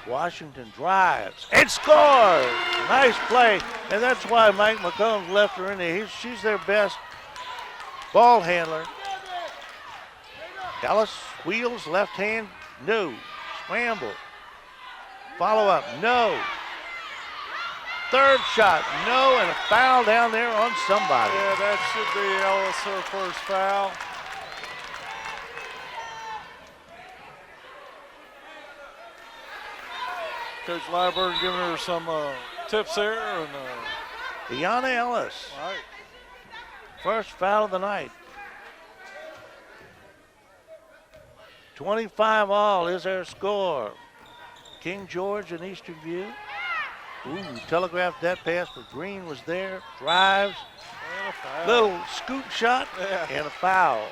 Washington drives and scores. Nice play, and that's why Mike McCombs left her in there. She's their best ball handler. Ellis wheels, left hand, no. Scramble. Follow up, no. Third shot, no, and a foul down there on somebody. Yeah, that should be Ellis, her first foul. Coach Lyburn giving her some tips there. And, Deanna Ellis. right. First foul of the night. 25 all is our score. King George and Eastern View. Ooh, telegraphed that pass, but Green was there. Drives. And a foul. Little scoop shot and a foul.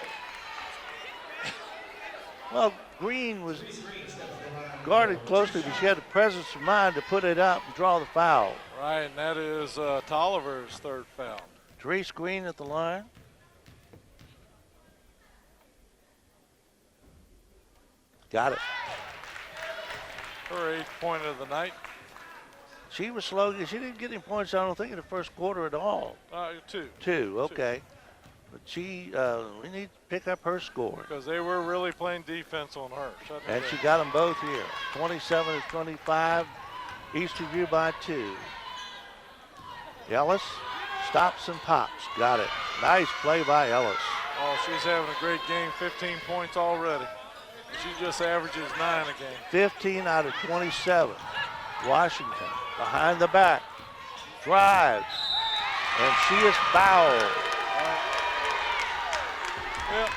Well, Green was guarded closely, but she had the presence of mind to put it up and draw the foul. Right, and that is Tolliver's third foul. Therese Green at the line. Got it. Her 8th point of the night. She was slow. She didn't get any points, I don't think, in the first quarter at all. 2. Two, okay. But she, we need to pick up her score. Because they were really playing defense on her. And she got them both here. 27-25, Eastern View by 2. Ellis stops and pops. Got it. Nice play by Ellis. Oh, she's having a great game. 15 points already. She just averages 9 a game. 15 out of 27. Washington behind the back. Drives. And she is fouled. Yep.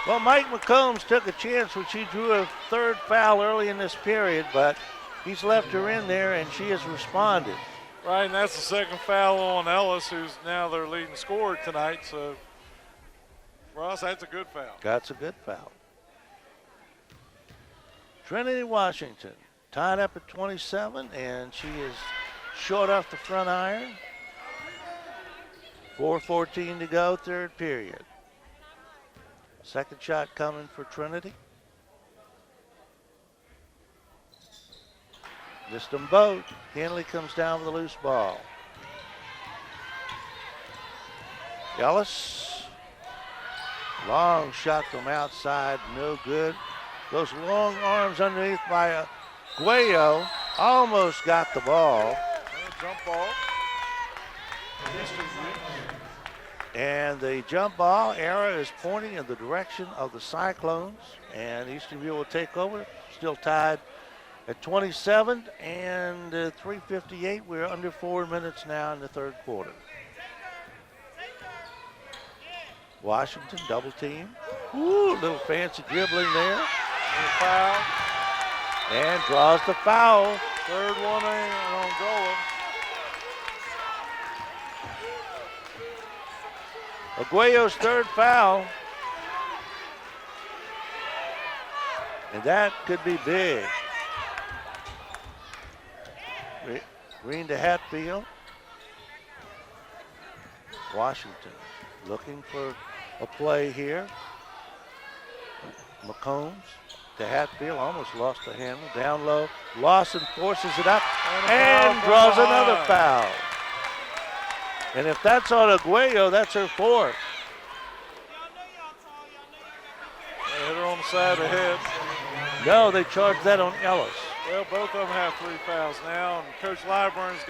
Well, Mike McCombs took a chance when she drew a third foul early in this period, but he's left her in there and she has responded. Right, and that's the second foul on Ellis, who's now their leading scorer tonight. So for us, that's a good foul. That's a good foul. Trinity Washington tied up at 27, and she is short off the front iron. 4:14 to go, third period. Second shot coming for Trinity. Missed them both. Henley comes down with a loose ball. Ellis. Long shot from outside, no good. Those long arms underneath by Guayo. Almost got the ball. Jump ball. And the jump ball arrow is pointing in the direction of the Cyclones. And Eastern View will take over. Still tied at 27 and 3:58. We're under 4 minutes now in the third quarter. Washington double team. Ooh, little fancy dribbling there. And a foul. And draws the foul. Third one on Gola. Aguayo's third foul. And that could be big. Green to Hatfield. Washington looking for a play here. McCombs to Hatfield, almost lost the handle. Down low. Lawson forces it up and draws another foul. And if that's on Aguayo, that's her fourth. They hit her on the side of the head. No, they charged that on Ellis. Well, both of them have 3 fouls now, and Coach Liburn's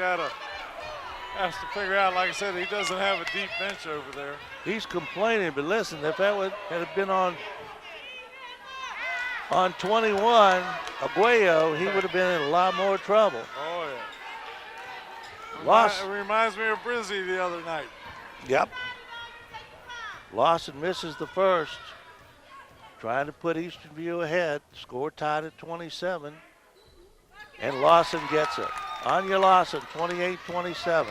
has to figure out, like I said, he doesn't have a deep bench over there. He's complaining, but listen, if that had been on 21, Aguayo, he would have been in a lot more trouble. Oh, yeah. It reminds me of Brizzy the other night. Yep. Lawson misses the first. Trying to put Eastern View ahead. Score tied at 27. And Lawson gets it. Anya Lawson, 28-27.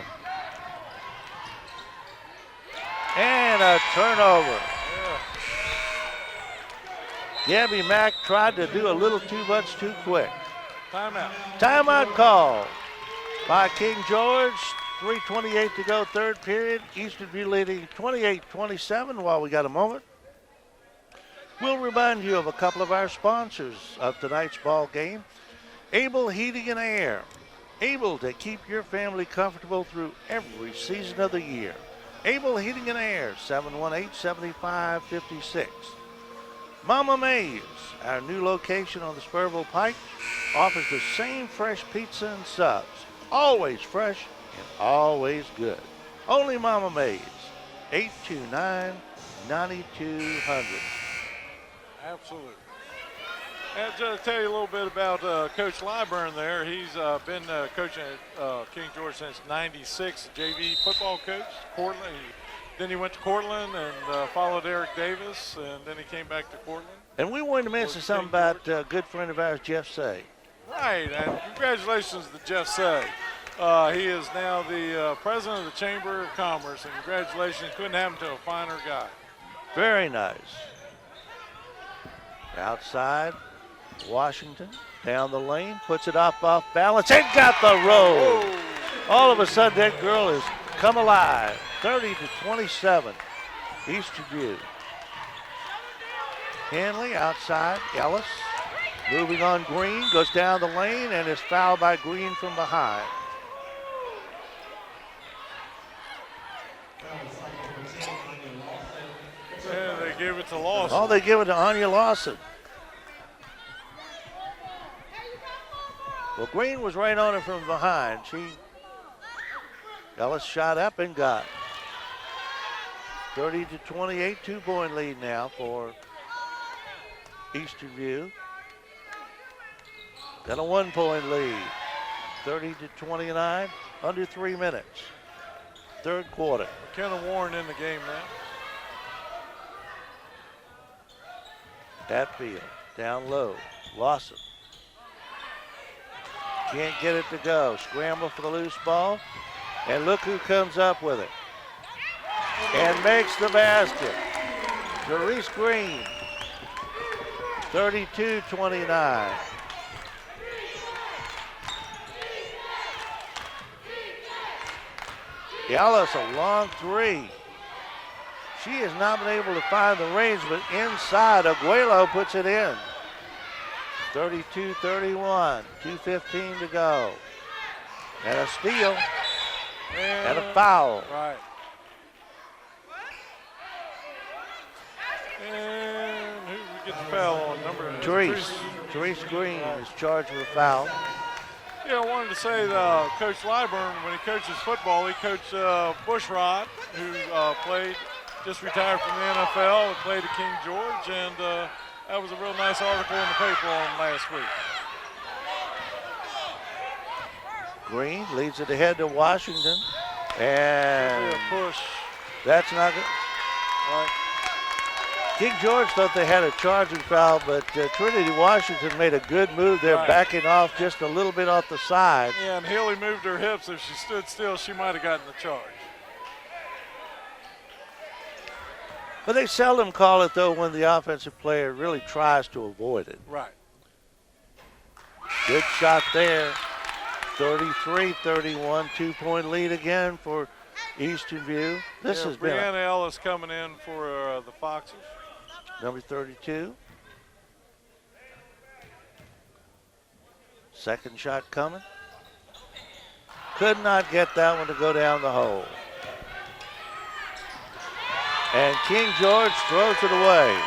And a turnover. Gabby Mack tried to do a little too much too quick. Timeout. Timeout call by King George. 3:28 to go, third period. Eastern View leading 28-27 while we got a moment. We'll remind you of a couple of our sponsors of tonight's ball game. Able Heating and Air. Able to keep your family comfortable through every season of the year. Able Heating and Air, 718-7556. Mama Mae's, our new location on the Spurville Pike, offers the same fresh pizza and subs. Always fresh and always good. Only Mama Mae's, 829-9200. Absolutely. And just to tell you a little bit about Coach Liburn there, he's been coaching at King George since '96, JV football coach, Cortland. Then he went to Cortland and followed Eric Davis, and then he came back to Cortland. And we wanted to mention something about a good friend of ours, Jeff Say. Right, and congratulations to Jeff Say. He is now the president of the Chamber of Commerce, and congratulations, couldn't happen to a finer guy. Very nice. Outside, Washington, down the lane, puts it off balance, and got the roll. Whoa. All of a sudden, that girl has come alive. 30-27, Eastern View. Hanley outside, Ellis. Moving on Green, goes down the lane and is fouled by Green from behind. And they give it to Lawson. Oh, they give it to Anya Lawson. Well, Green was right on her from behind. Ellis shot up and got 30-28, 2-point lead now for Eastern View. Got a 1-point lead, 30-29, under 3 minutes. Third quarter. McKenna Warren in the game now. Hatfield, down low, Lawson. Can't get it to go. Scramble for the loose ball. And look who comes up with it. And makes the basket. Therese Green, 32-29. Ellis, a long three. She has not been able to find the range, but inside, Aguelo puts it in. 32-31, 2:15 to go. And a steal and a foul. Right. And who gets the foul on? Therese Green is charged with a foul. Yeah, I wanted to say Coach Liburn, when he coaches football, he coached Bushrod, who just retired from the NFL, played at King George, and that was a real nice article in the paper on him last week. Green leads it ahead to Washington, and a push. That's not good. Right. King George thought they had a charging foul, but Trinity Washington made a good move there, right. Backing off just a little bit off the side. Yeah, and Haley moved her hips. If she stood still, she might have gotten the charge. But they seldom call it, though, when the offensive player really tries to avoid it. Right. Good shot there. 33-31, 2-point lead again for Eastern View. This has been Brianna Ellis coming in for the Foxes. number 32. Second shot coming. Could not get that one to go down the hole. And King George throws it away.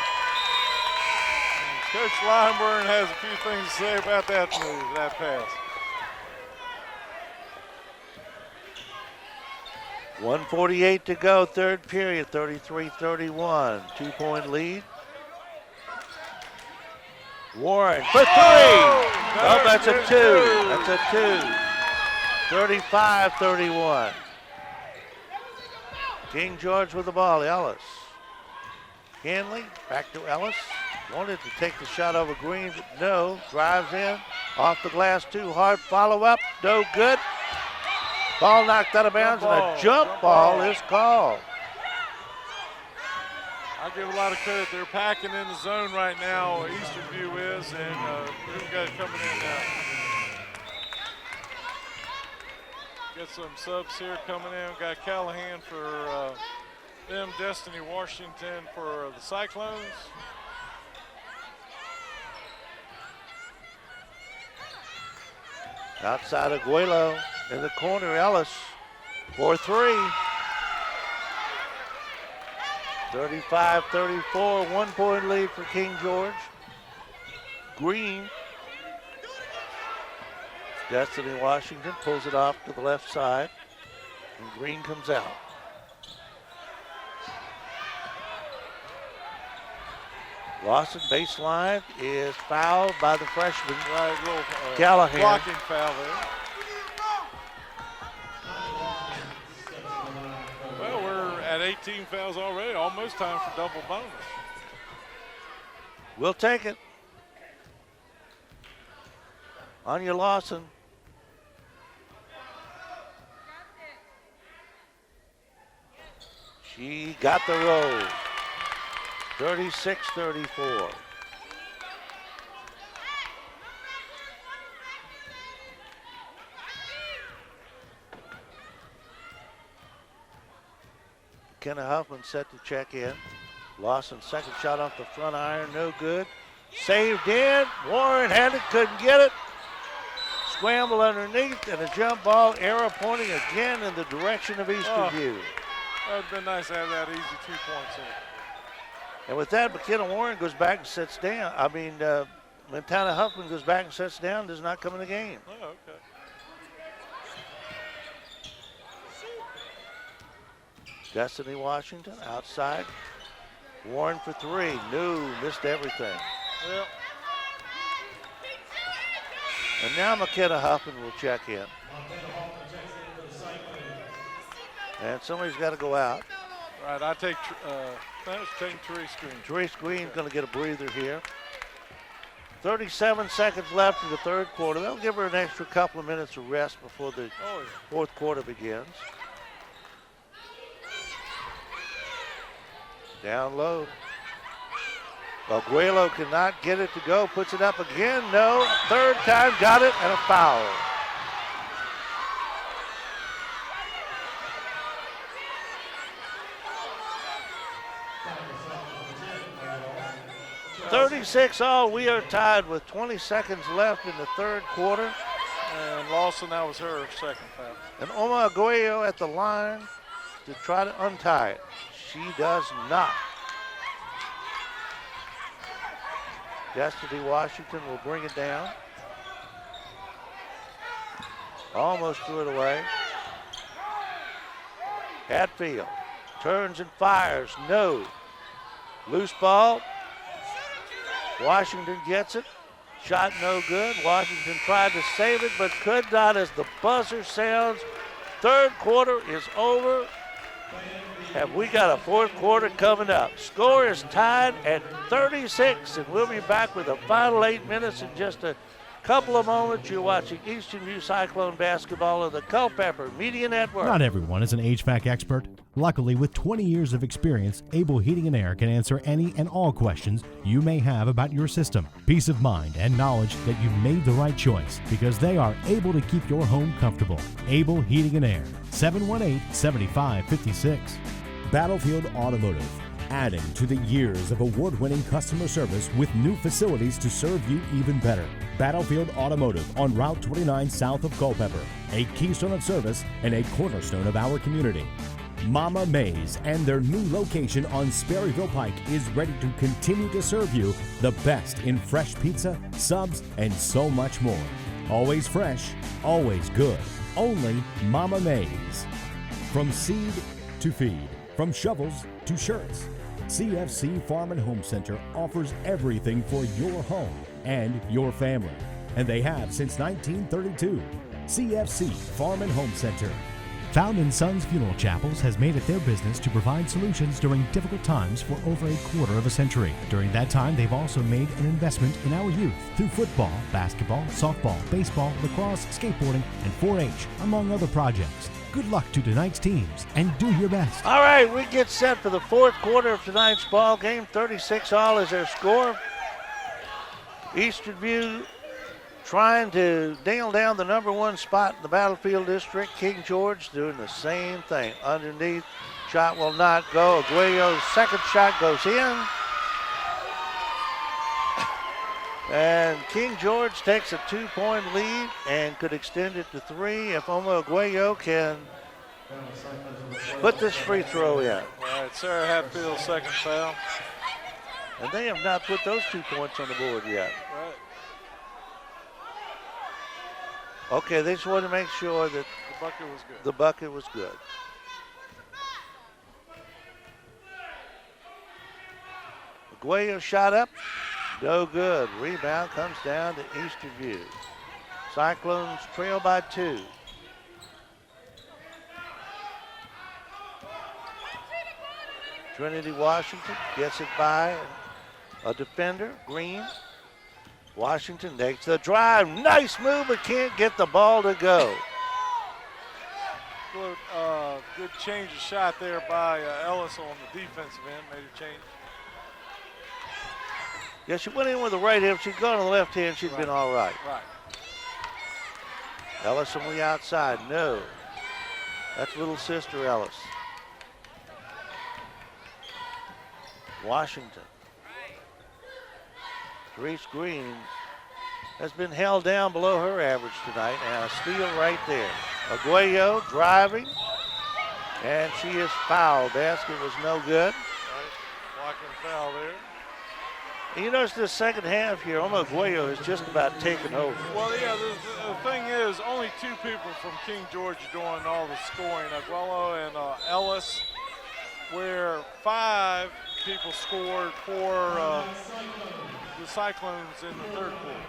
Coach Lineburn has a few things to say about that move, that pass. 1:48 to go, third period, 33-31, 2-point lead. Warren for three. Oh, that's a two. That's a two. 35-31. King George with the ball, Ellis. Hanley, back to Ellis. Wanted to take the shot over Green, but no. Drives in, off the glass, too hard. Follow up, no good. Ball knocked out of bounds, and a jump ball is called. I give a lot of credit. They're packing in the zone right now. Eastern View is, and we've got it coming in now. Get some subs here coming in. We've got Callahan for them, Destiny Washington for the Cyclones. Outside of Aguelo in the corner, Ellis for three. 35-34, 1-point lead for King George. Green. Destiny Washington pulls it off to the left side, and Green comes out. Lawson baseline is fouled by the freshman, Right, little Callahan. blocking foul there. Well, we're at 18 fouls already. Almost time for double bonus. We'll take it. Anya Lawson. She got the roll. 36-34. McKenna Huffman set to check in. Lawson second shot off the front iron, no good. Saved in, Warren had it, couldn't get it. Scramble underneath and a jump ball, arrow pointing again in the direction of Eastern View. That would have been nice to have that easy 2 points in. And with that, McKenna Warren goes back and sits down. Montana Huffman goes back and sits down, does not come in the game. Oh, okay. Destiny Washington outside. Warren for three. No, missed everything. Well, And now McKenna Huffman will check in. And somebody's got to go out. right, I take taking Therese Green. Therese Green's going to get a breather here. 37 seconds left in the third quarter. That'll give her an extra couple of minutes of rest before the fourth quarter begins. Down low. Aguelo cannot get it to go, puts it up again, no. Third time, got it, and a foul. $36-all, we are tied with 20 seconds left in the third quarter. And Lawson, that was her second foul. And Oma Aguayo at the line to try to untie it. She does not. Destiny Washington will bring it down. Almost threw it away. Hatfield turns and fires, no. Loose ball. Washington gets it. Shot no good. Washington tried to save it but could not as the buzzer sounds. Third quarter is over. Have we got a fourth quarter coming up? Score is tied at 36, and we'll be back with the final 8 minutes in just a couple of moments, you're watching Eastern View Cyclone basketball of the Culpeper Media Network. Not everyone is an HVAC expert. Luckily, with 20 years of experience, Able Heating and Air can answer any and all questions you may have about your system. Peace of mind and knowledge that you've made the right choice because they are able to keep your home comfortable. Able Heating and Air, 718-7556. Battlefield Automotive, adding to the years of award-winning customer service with new facilities to serve you even better. Battlefield Automotive on Route 29 south of Culpeper, a keystone of service and a cornerstone of our community. Mama Mays and their new location on Sperryville Pike is ready to continue to serve you the best in fresh pizza, subs, and so much more. Always fresh, always good. Only Mama Mays. From seed to feed, from shovels to shirts, CFC Farm and Home Center offers everything for your home and your family. And they have since 1932. CFC Farm and Home Center. Found in Sons Funeral Chapels has made it their business to provide solutions during difficult times for over a quarter of a century. During that time, they've also made an investment in our youth through football, basketball, softball, baseball, lacrosse, skateboarding, and 4-H, among other projects. Good luck to tonight's teams, and do your best. All right, we get set for the fourth quarter of tonight's ball game. 36-all is their score. Eastern View trying to nail down the number one spot in the Battlefield District. King George doing the same thing. Underneath, shot will not go. Aguayo's second shot goes in. And King George takes a 2-point lead and could extend it to 3 if Oma Aguayo can put this free throw in. All right, Sarah Hatfield's second foul. And they have not put those 2 points on the board yet. Right. Okay, they just wanted to make sure that The bucket was good. the bucket was good. Aguayo shot up, no good. Rebound comes down to Eastern View. Cyclones trail by 2. Trinity Washington gets it by a defender, Green. Washington takes the drive. Nice move, but can't get the ball to go. Good change of shot there by Ellis on the defensive end. Made a change. Yeah, she went in with the right hip. She'd gone on the left hand. She'd been all right. Right. Ellis on the outside. No. That's little sister Ellis. Washington. Reese Green has been held down below her average tonight, and a steal right there. Aguayo driving, and she is fouled. Basket was no good. Right. Blocking foul there. And you notice this second half here, Oma Aguayo has just about taken over. Well, yeah, the thing is, only 2 people from King George are doing all the scoring, Aguayo and Ellis, where 5 people scored for the Cyclones in the third quarter.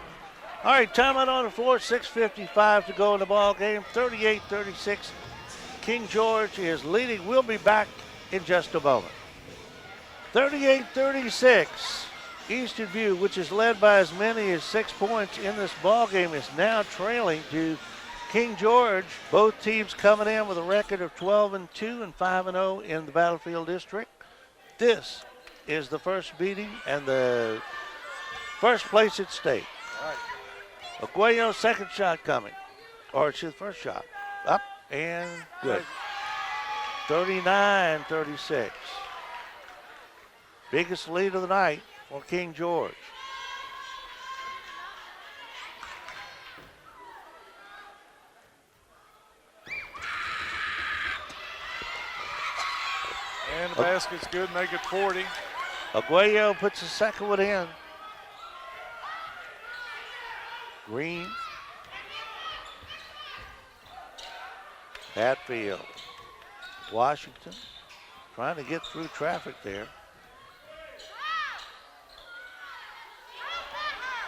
All right, timeout on the floor, 6:55 to go in the ball game, 38-36. King George is leading. We'll be back in just a moment. 38-36. Eastern View, which is led by as many as 6 points in this ball game, is now trailing to King George. Both teams coming in with a record of 12-2 and 5-0 in the Battlefield District. This is the first meeting and the first place at stake. All right. Aguayo's second shot coming. Or it's his first shot. Up and good. 39-36. Biggest lead of the night for King George. And the basket's good, make it 40. Aguayo puts the second one in. Green. Hatfield. Washington trying to get through traffic there.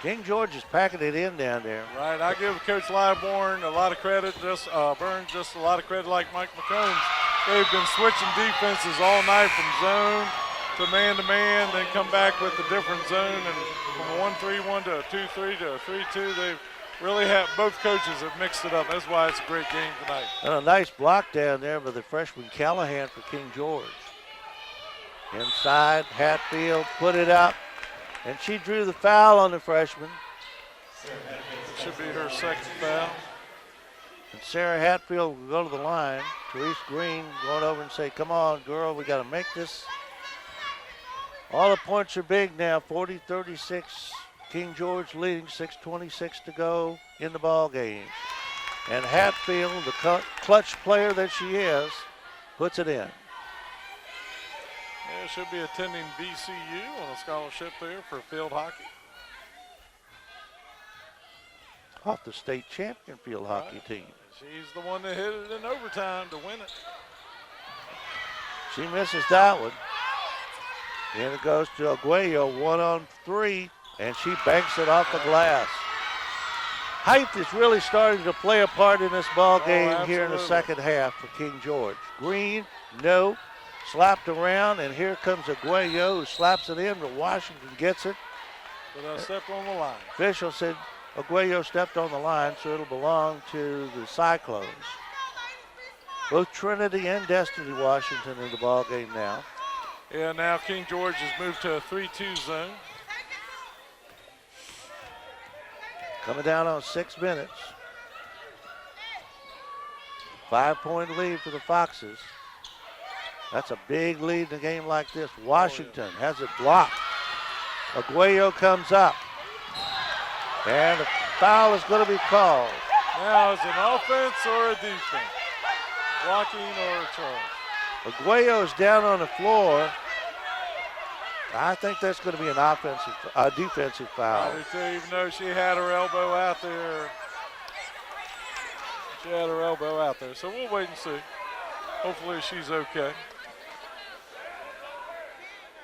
King George is packing it in down there. Right, I give Coach Liborn a lot of credit, Burns just a lot of credit like Mike McCombs. They've been switching defenses all night from zone to man, then come back with a different zone, and from a 1-3-1 to a 2-3 to a 3-2. both coaches have mixed it up. That's why it's a great game tonight. And a nice block down there by the freshman Callahan for King George. Inside, Hatfield put it up, and she drew the foul on the freshman. It should be her second foul. And Sarah Hatfield will go to the line. Therese Green going over and say, come on, girl, we got to make this. All the points are big now, 40-36. King George leading, 6:26 to go in the ball game. And Hatfield, the clutch player that she is, puts it in. Yeah, she'll be attending VCU on a scholarship there for field hockey. Off the state champion field hockey team. She's the one that hit it in overtime to win it. She misses that one. And it goes to Aguayo, 1-on-3, and she banks it off the glass. Height is really starting to play a part in this ball game here in the second half for King George. Green, no, slapped around, and here comes Aguayo, who slaps it in, but Washington gets it. But I stepped on the line. Official said Aguayo stepped on the line, so it'll belong to the Cyclones. Both Trinity and Destiny Washington in the ball game now. Yeah, now King George has moved to a 3-2 zone. Coming down on 6 minutes. 5-point lead for the Foxes. That's a big lead in a game like this. Washington has it blocked. Aguayo comes up. And the foul is going to be called. Now is it an offense or a defense? Blocking or a charge? Aguayo is down on the floor. I think that's going to be an defensive foul. I do too, even though she had her elbow out there. So we'll wait and see. Hopefully she's okay.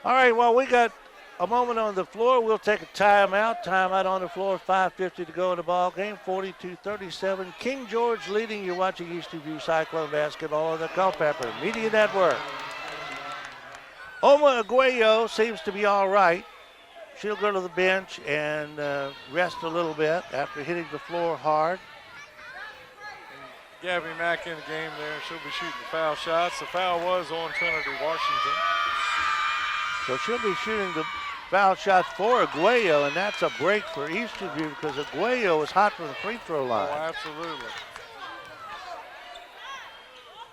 All right, well, we got a moment on the floor. We'll take a timeout. Timeout on the floor, 5:50 to go in the ball game, 42-37. King George leading. You're watching Eastern View Cyclone basketball on the Culpeper Media Network. Oma Aguayo seems to be all right. She'll go to the bench and rest a little bit after hitting the floor hard. And Gabby Mack in the game there. She'll be shooting the foul shots. The foul was on Trinity Washington. So she'll be shooting the foul shots for Aguayo, and that's a break for Eastern View because Aguayo is hot from the free throw line. Oh, absolutely.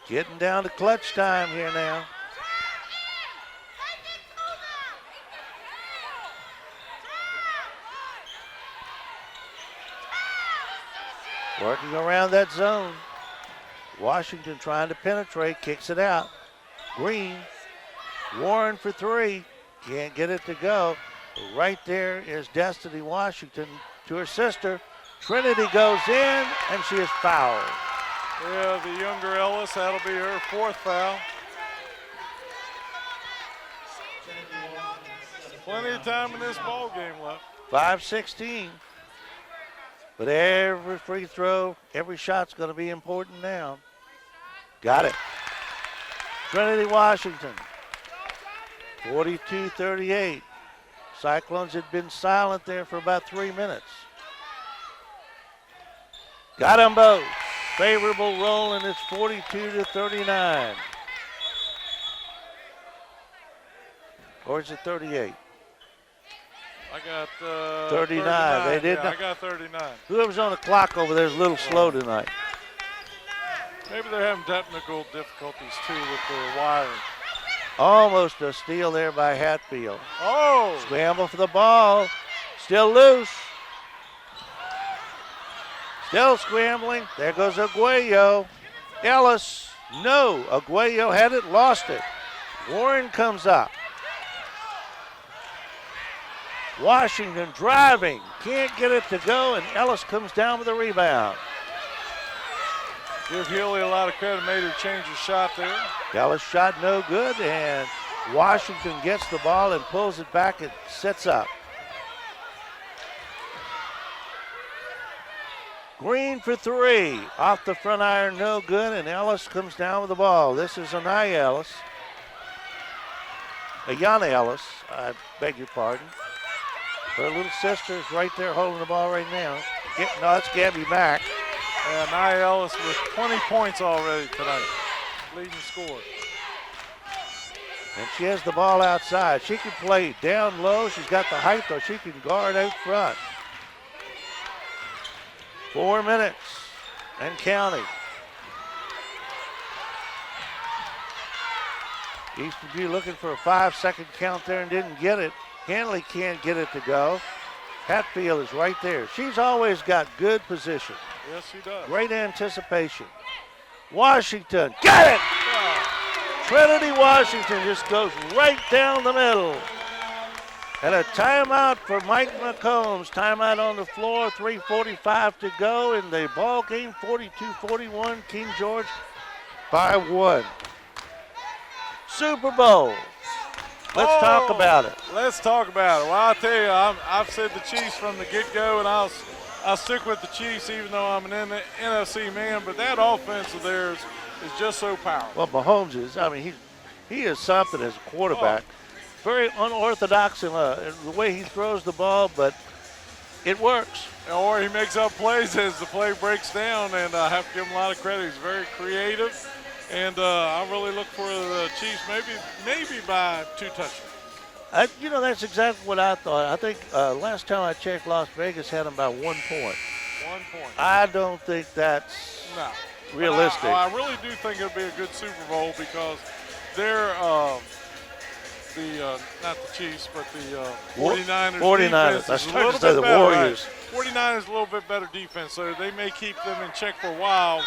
Getting down to clutch time here now. Working around that zone. Washington trying to penetrate, kicks it out. Green, Warren for three. Can't get it to go. Right there is Destiny Washington to her sister. Trinity goes in, and she is fouled. Yeah, the younger Ellis, that'll be her fourth foul. Plenty of time in this ball game left. 5:16. But every free throw, every shot's going to be important now. Got it. Trinity Washington, 42-38. Cyclones had been silent there for about 3 minutes. Got them both. Favorable roll, and it's 42-39. Or is it 38? I got 39. They did not. I got 39. Whoever's on the clock over there is a little slow tonight. Maybe they're having technical difficulties too with the wiring. Almost a steal there by Hatfield. Oh! Scramble for the ball. Still loose. Still scrambling. There goes Aguayo. Ellis. No. Aguayo had it, lost it. Warren comes up. Washington driving. Can't get it to go, and Ellis comes down with a rebound. Give Healy a lot of credit. Made her change her shot there. Ellis shot no good, and Washington gets the ball and pulls it back and sets up. Green for three. Off the front iron, no good, and Ellis comes down with the ball. This is Anaya Ellis. Ayana Ellis, I beg your pardon. Her little sister is right there holding the ball right now. No, it's Gabby Mack. And Nia Ellis with 20 points already tonight, leading scorer. And she has the ball outside. She can play down low. She's got the height, though. She can guard out front. 4 minutes and counting. Eastern View looking for a 5-second count there and didn't get it. Hanley can't get it to go. Hatfield is right there. She's always got good position. Yes, she does. Great anticipation. Washington, got it! Trinity Washington just goes right down the middle. And a timeout for Mike McCombs. Timeout on the floor, 3:45 to go in the ball game, 42-41, King George by 1. Super Bowl. Let's talk about it. Let's talk about it. Well, I'll tell you, I've said the Chiefs from the get-go, and I'll stick with the Chiefs even though I'm an NFC man, but that offense of theirs is just so powerful. Well, Mahomes is, he is something as a quarterback. Very unorthodox in the way he throws the ball, but it works. Or he makes up plays as the play breaks down, and I have to give him a lot of credit. He's very creative, and I really look for the Chiefs maybe by 2 touchdowns. That's exactly what I thought. I think last time I checked, Las Vegas had them by 1 point. 1 point. I don't think that's realistic. I really do think it'll be a good Super Bowl because they're not the Chiefs, but the 49ers. 49ers. I started to say the Warriors. Right? 49ers a little bit better defense, so they may keep them in check for a while,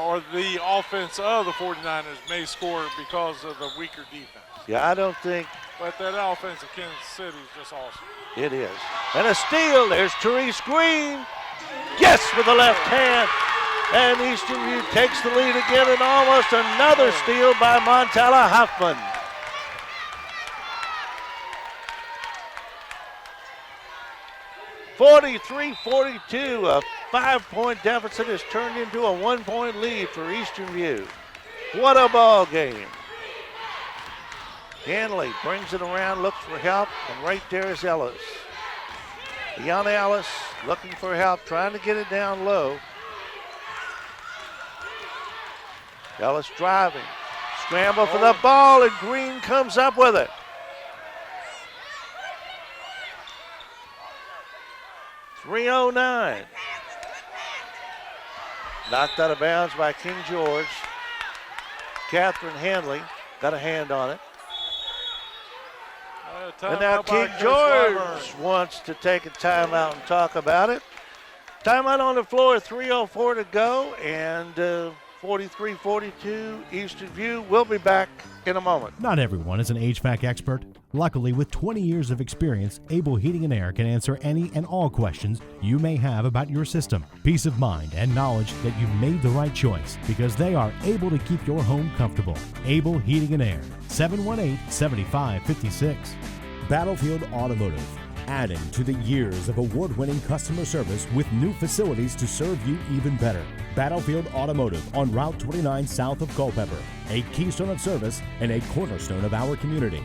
or the offense of the 49ers may score because of the weaker defense. Yeah, I don't think. But that offense of Kansas City is just awesome. It is. And a steal. There's Therese Green. Yes, with the left hand. And Eastern View takes the lead again, and almost another steal by Montella Huffman. (43-42), a 5-point deficit is turned into a 1-point lead for Eastern View. What a ball game. Hanley brings it around, looks for help, and right there is Ellis. Deanna Ellis looking for help, trying to get it down low. Ellis driving, scramble for the ball, and Green comes up with it. .309. Knocked out of bounds by King George. Catherine Hanley got a hand on it. And now King George wants to take a timeout and talk about it. Timeout on the floor, 3:04 to go, and 43-42 Eastern View. We'll be back in a moment. Not everyone is an HVAC expert. Luckily, with 20 years of experience, Able Heating and Air can answer any and all questions you may have about your system. Peace of mind and knowledge that you've made the right choice because they are able to keep your home comfortable. Able Heating and Air, 718-7556. Battlefield Automotive, adding to the years of award-winning customer service with new facilities to serve you even better. Battlefield Automotive on Route 29 south of Culpeper, a keystone of service and a cornerstone of our community.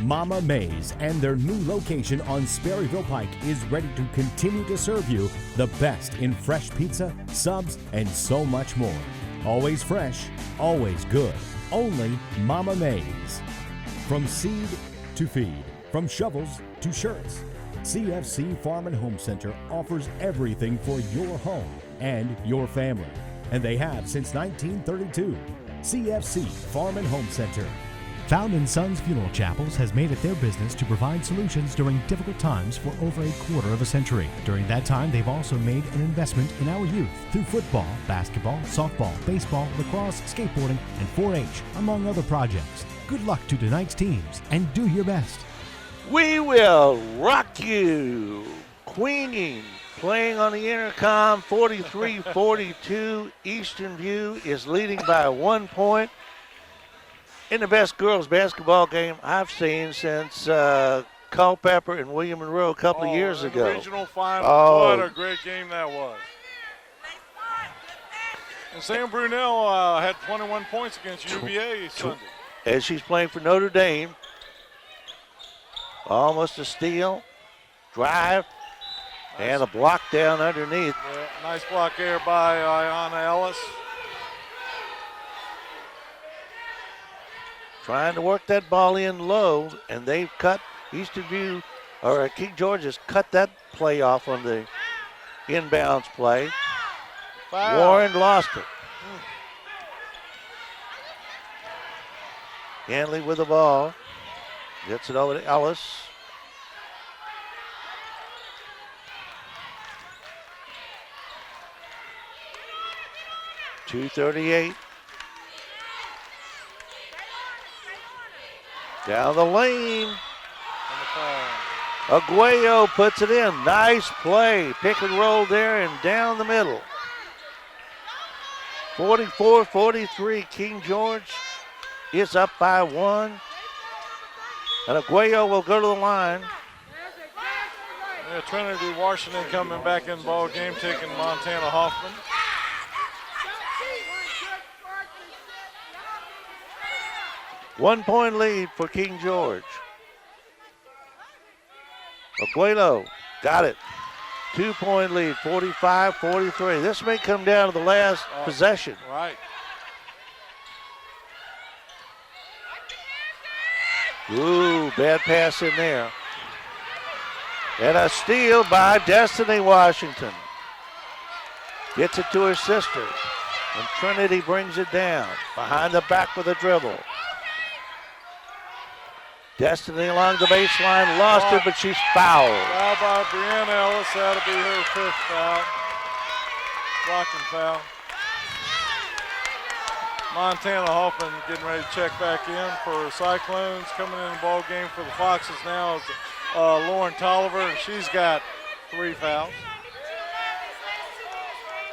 Mama Mays and their new location on Sperryville Pike is ready to continue to serve you the best in fresh pizza, subs, and so much more. Always fresh, always good. Only Mama Mays. From seed to feed, from shovels to shirts, CFC Farm and Home Center offers everything for your home and your family. And they have since 1932. CFC Farm and Home Center. Found in Sons Funeral Chapels has made it their business to provide solutions during difficult times for over a quarter of a century. During that time, they've also made an investment in our youth through football, basketball, softball, baseball, lacrosse, skateboarding, and 4-H, among other projects. Good luck to tonight's teams, and do your best. We will rock you. Queening playing on the intercom, 43-42. Eastern View is leading by 1 point. In the best girls basketball game I've seen since Culpeper and William Monroe a couple of years ago. Regional final, what a great game that was. And Sam Brunel had 21 points against UVA Sunday. As she's playing for Notre Dame. Almost a steal. Drive. And a block down underneath. Yeah, nice block there by Ayanna Ellis. Trying to work that ball in low, and they've cut Eastern View, or King George has cut that play off on the inbounds play. Foul. Warren lost it. Hanley with the ball. Gets it over to Ellis. .238. Down the lane. Aguayo puts it in. Nice play. Pick and roll there and down the middle. 44-43. King George is up by 1. And Aguayo will go to the line. Yeah, Trinity Washington coming back in the ball game, taking Montana Hoffman. One-point lead for King George. Aguayo got it. 2-point lead, 45-43. This may come down to the last possession. Right. Ooh, bad pass in there. And a steal by Destiny Washington. Gets it to her sister. And Trinity brings it down. Behind the back with a dribble. Destiny along the baseline, lost it, but she's fouled. Foul by Brianna Ellis. That'll be her 5th foul. Blocking foul. Montana Hoffman getting ready to check back in for Cyclones. Coming in the ball game for the Foxes now is Lauren Tolliver, and she's got 3 fouls.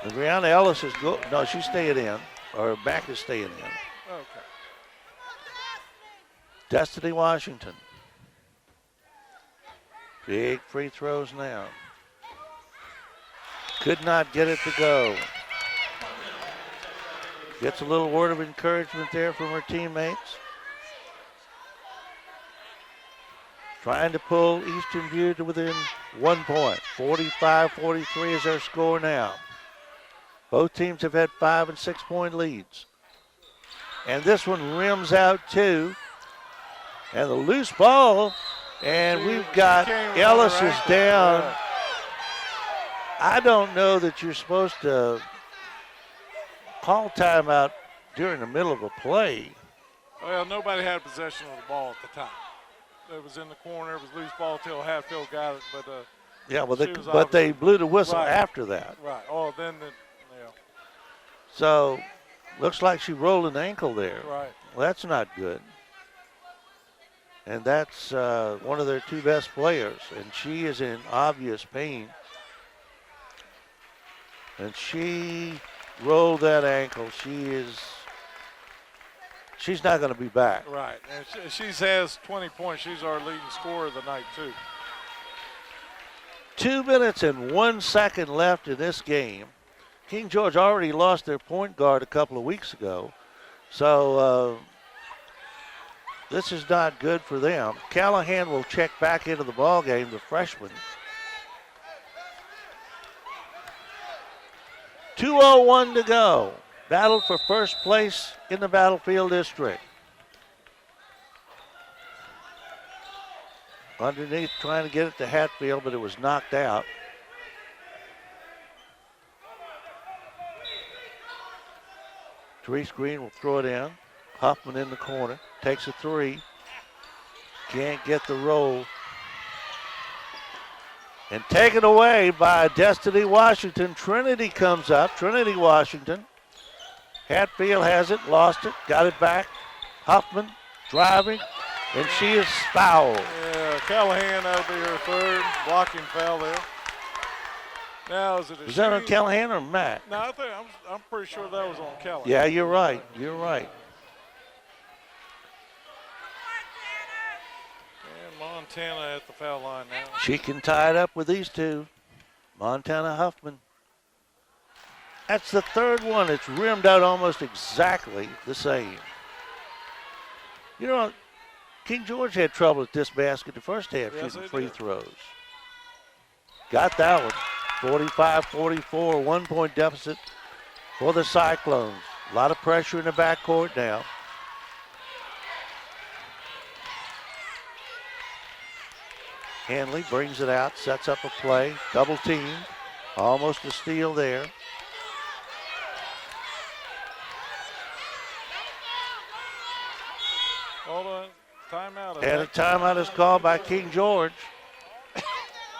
And Brianna Ellis is no, she's staying in, or back is staying in. Okay. Destiny Washington. Big free throws now. Could not get it to go. Gets a little word of encouragement there from her teammates. Trying to pull Eastern View to within 1 point. 45-43 is our score now. Both teams have had 5- and 6-point leads. And this one rims out too. And the loose ball, and we've got Ellis is down. Yeah. I don't know that you're supposed to call timeout during the middle of a play. Well, nobody had possession of the ball at the time. It was in the corner. It was loose ball till Hatfield got it, but yeah, well, they blew the whistle after that. Right. Oh, then yeah. So looks like she rolled an ankle there. Right. Well, that's not good. And that's one of their 2 best players, and she is in obvious pain. And she rolled that ankle. She's not going to be back. Right, and she has 20 points. She's our leading scorer of the night too. 2 minutes and 1 second left in this game. King George already lost their point guard a couple of weeks ago, so this is not good for them. Callahan will check back into the ball game, the freshman. 2:01 to go. Battle for first place in the Battlefield District. Underneath, trying to get it to Hatfield, but it was knocked out. Therese Green will throw it in. Huffman in the corner, takes a 3. Can't get the roll. And taken away by Destiny Washington. Trinity comes up, Trinity Washington. Hatfield has it, lost it, got it back. Huffman driving, and she is fouled. Yeah, Callahan, that'll be her 3rd blocking foul there. Now, is it a Was that on Callahan or Matt? No, I think I'm pretty sure that was on Callahan. Yeah, you're right. You're right. And Montana at the foul line now. She can tie it up with these 2. Montana Huffman. That's the 3rd one. It's rimmed out almost exactly the same. You know, King George had trouble at this basket the first half, Yes, shooting free did. throws. Got that one. 45-44, 1 point deficit for the Cyclones. A lot of pressure in the backcourt now. Hanley brings it out, sets up a play, double team, almost a steal there. Hold on, timeout. And a timeout is called by King George.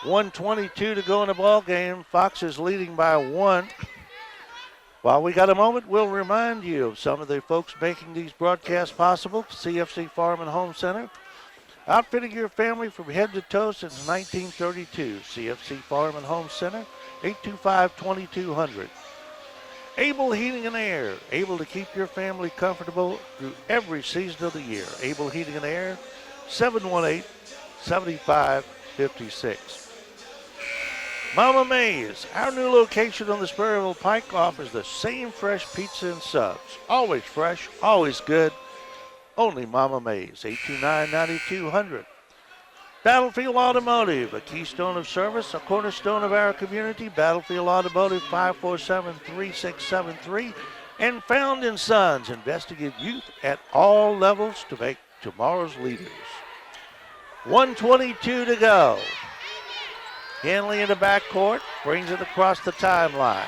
1:22 to go in the ball game. Fox is leading by 1. While we got a moment, we'll remind you of some of the folks making these broadcasts possible. CFC Farm and Home Center, outfitting your family from head to toe since 1932. CFC Farm and Home Center, 825-2200. Able Heating and Air, able to keep your family comfortable through every season of the year. Able Heating and Air, 718-7556. Mama Mae's, our new location on the Sperryville Pike, offers the same fresh pizza and subs. Always fresh, always good. Only Mama Mae's, 829-9200. Battlefield Automotive, a keystone of service, a cornerstone of our community. Battlefield Automotive, 547-3673. And Found in Sons, investigate youth at all levels to make tomorrow's leaders. 1:22 to go. Hanley in the backcourt, brings it across the timeline.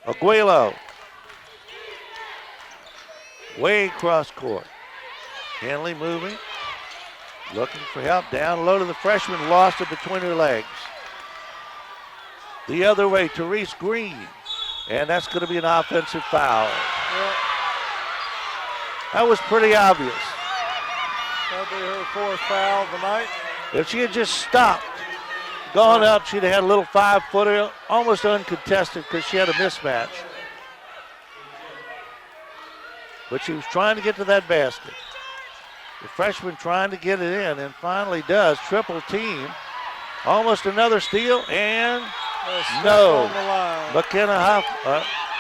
Aguilo, way cross court. Hanley moving, looking for help, down low to the freshman, lost it between her legs. The other way, Therese Green, and that's going to be an offensive foul. Yep. That was pretty obvious. That'll be her 4th foul of the night. If she had just stopped, gone up, she'd have had a little 5-footer, almost uncontested because she had a mismatch. But she was trying to get to that basket. The freshman trying to get it in and finally does. Triple team. Almost another steal and no. On the line. McKenna Huff.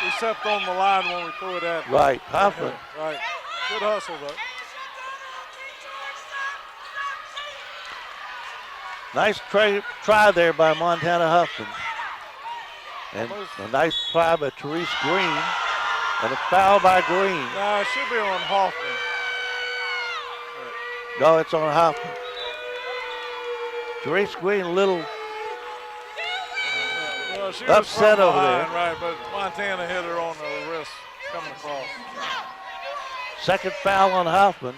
We stepped on the line when we threw it at her. Right, Huffman. Right. Good hustle, though. Nice try there by Montana Huffman. And a nice try by Therese Green. And a foul by Green. No, it should be on Hoffman. No, it's on Hoffman. Therese Green a little She upset was over there. Right, but Montana hit her on the wrist coming across. Second foul on Hoffman.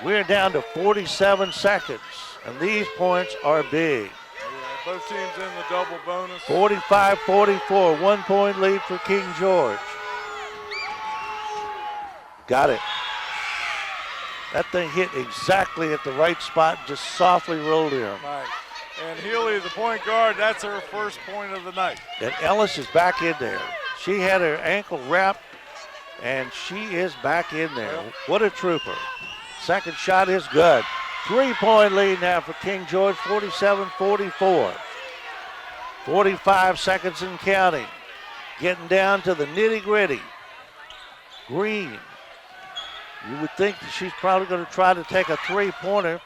We're down to 47 seconds, and these points are big. Yeah, both teams in the double bonus. 45-44, 1 point lead for King George. Got it. That thing hit exactly at the right spot, just softly rolled in. Right. And Healy, the point guard, that's her first point of the night. And Ellis is back in there. She had her ankle wrapped, and she is back in there. Yep. What a trooper. Second shot is good. 3 point lead now for King George, 47-44. 45 seconds and counting. Getting down to the nitty gritty. Green. You would think that she's probably going to try to take a 3-pointer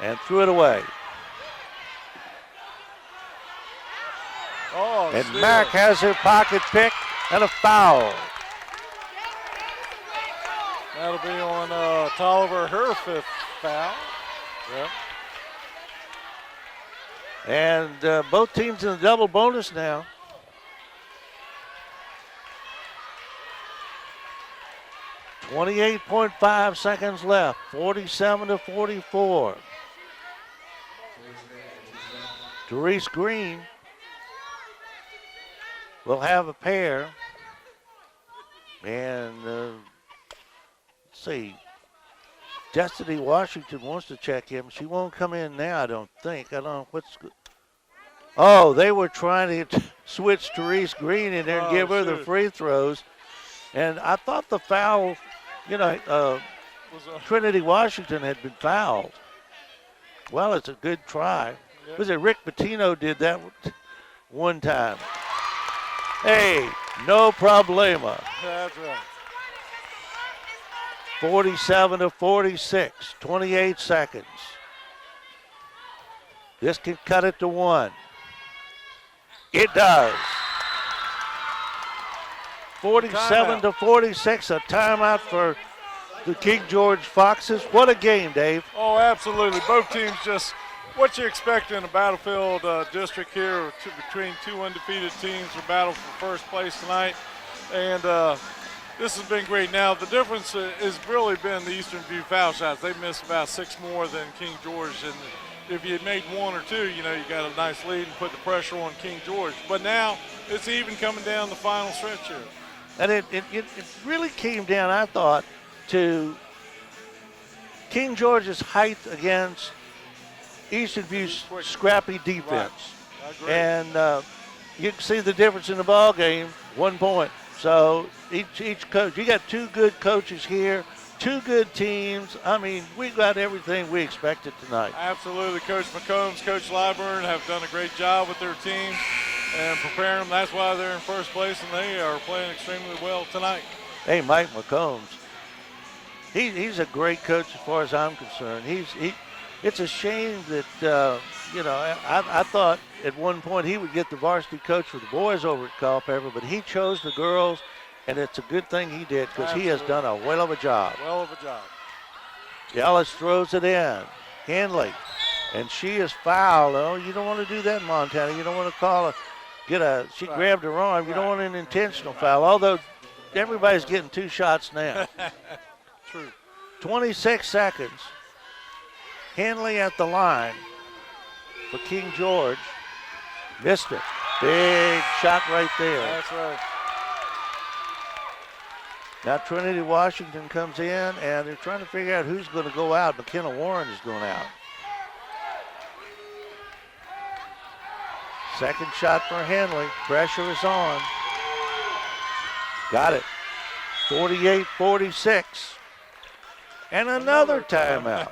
and threw it away. Oh, And steal. Mack has her pocket pick and a foul. That'll be on Tolliver, her 5th foul. Yep. And both teams in the double bonus now. .5 seconds left, 47-44. Therese Green will have a pair. And let's see. Destiny Washington wants to check him. She won't come in now, I don't think. I don't know what's good. Oh, they were trying to switch Therese Green in there and give her the free throws. And I thought the foul, Trinity Washington had been fouled. Well, it's a good try. Yep. Was it Rick Pitino did that one time? Hey, no problema. That's right. 47-46, 28 seconds. This can cut it to 1. It does. 47 to 46, a timeout for the King George Foxes. What a game, Dave. Oh, absolutely. Both teams just what you expect in a Battlefield district here between two undefeated teams who battle for first place tonight. And this has been great. Now, the difference has really been the Eastern View foul shots. They missed about 6 more than King George. And if you had made 1 or 2, you got a nice lead and put the pressure on King George. But now it's even coming down the final stretch here. And it really came down, I thought, to King George's height against Eastern View's scrappy defense. Right. And you can see the difference in the ball game, 1 point. So each coach, you got 2 good coaches here, 2 good teams. I mean, we got everything we expected tonight. Absolutely. Coach McCombs, Coach Lyburn have done a great job with their teams and preparing them. That's why they're in first place, and they are playing extremely well tonight. Hey, Mike McCombs, he's a great coach as far as I'm concerned. It's a shame that, I thought at one point he would get the varsity coach for the boys over at Culpeper, but he chose the girls, and it's a good thing he did because he has done a well of a job. Well of a job. Ellis throws it in. Henley, and she is fouled. Oh, you don't want to do that in Montana. You don't want to she grabbed her arm. You don't want an intentional foul, although everybody's getting 2 shots now. True. 26 seconds. Henley at the line for King George. Missed it. Big shot right there. That's right. Now Trinity Washington comes in, and they're trying to figure out who's going to go out. McKenna Warren is going out. Second shot for Henley. Pressure is on. Got it. 48-46. And another timeout.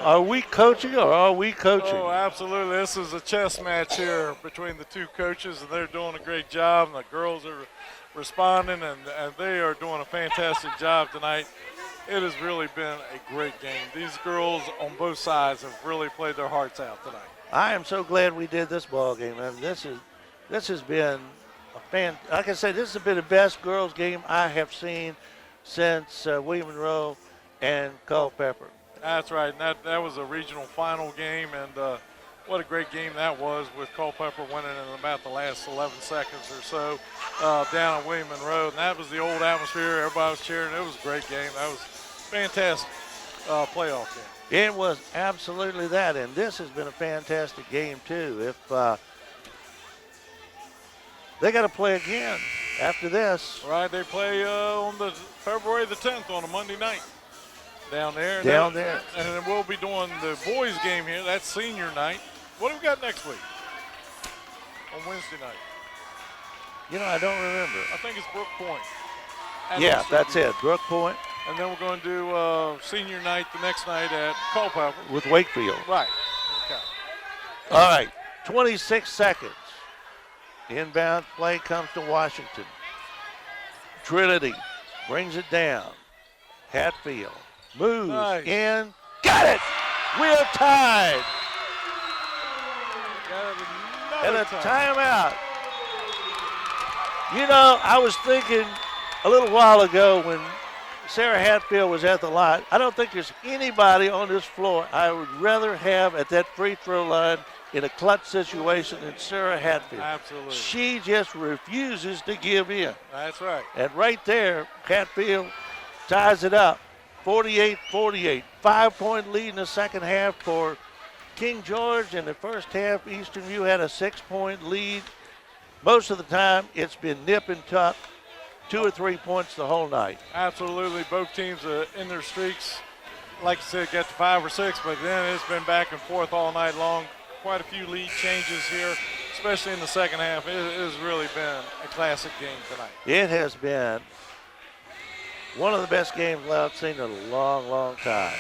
Are we coaching or are we coaching? Oh, absolutely. This is a chess match here between the 2 coaches, and they're doing a great job, and the girls are responding, and they are doing a fantastic job tonight. It has really been a great game. These girls on both sides have really played their hearts out tonight. I am so glad we did this ball game. And this has been like I said, this has been the best girls game I have seen since William Monroe and Culpeper. That's right. And that was a regional final game, and what a great game that was, with Culpeper winning in about the last 11 seconds or so down at William Monroe. And that was the old atmosphere. Everybody was cheering. It was a great game. That was fantastic playoff game. It was absolutely that, and this has been a fantastic game too. If they got to play again after this. Right, they play on the February the 10th on a Monday night down there. Down there. And then we'll be doing the boys game here. That's senior night. What do we got next week? On Wednesday night. I don't remember. I think it's Brook Point. Yeah, that's it. Brook Point. And then we're going to do senior night the next night at Culpeper. With Wakefield. Right. Okay. All right, 26 seconds. Inbound play comes to Washington. Trinity brings it down. Hatfield moves in. Got it! We're tied. And a timeout. I was thinking a little while ago when Sarah Hatfield was at the line, I don't think there's anybody on this floor I would rather have at that free throw line in a clutch situation than Sarah Hatfield. Absolutely. She just refuses to give in. That's right. And right there, Hatfield ties it up. 48-48. 5-point lead in the second half for King George. In the first half, Eastern View had a 6-point lead. Most of the time, it's been nip and tuck. 2 or 3 points the whole night. Absolutely. Both teams are in their streaks. Like I said, got to 5 or 6, but then it's been back and forth all night long. Quite a few lead changes here, especially in the second half. It has really been a classic game tonight. It has been one of the best games I've seen in a long, long time.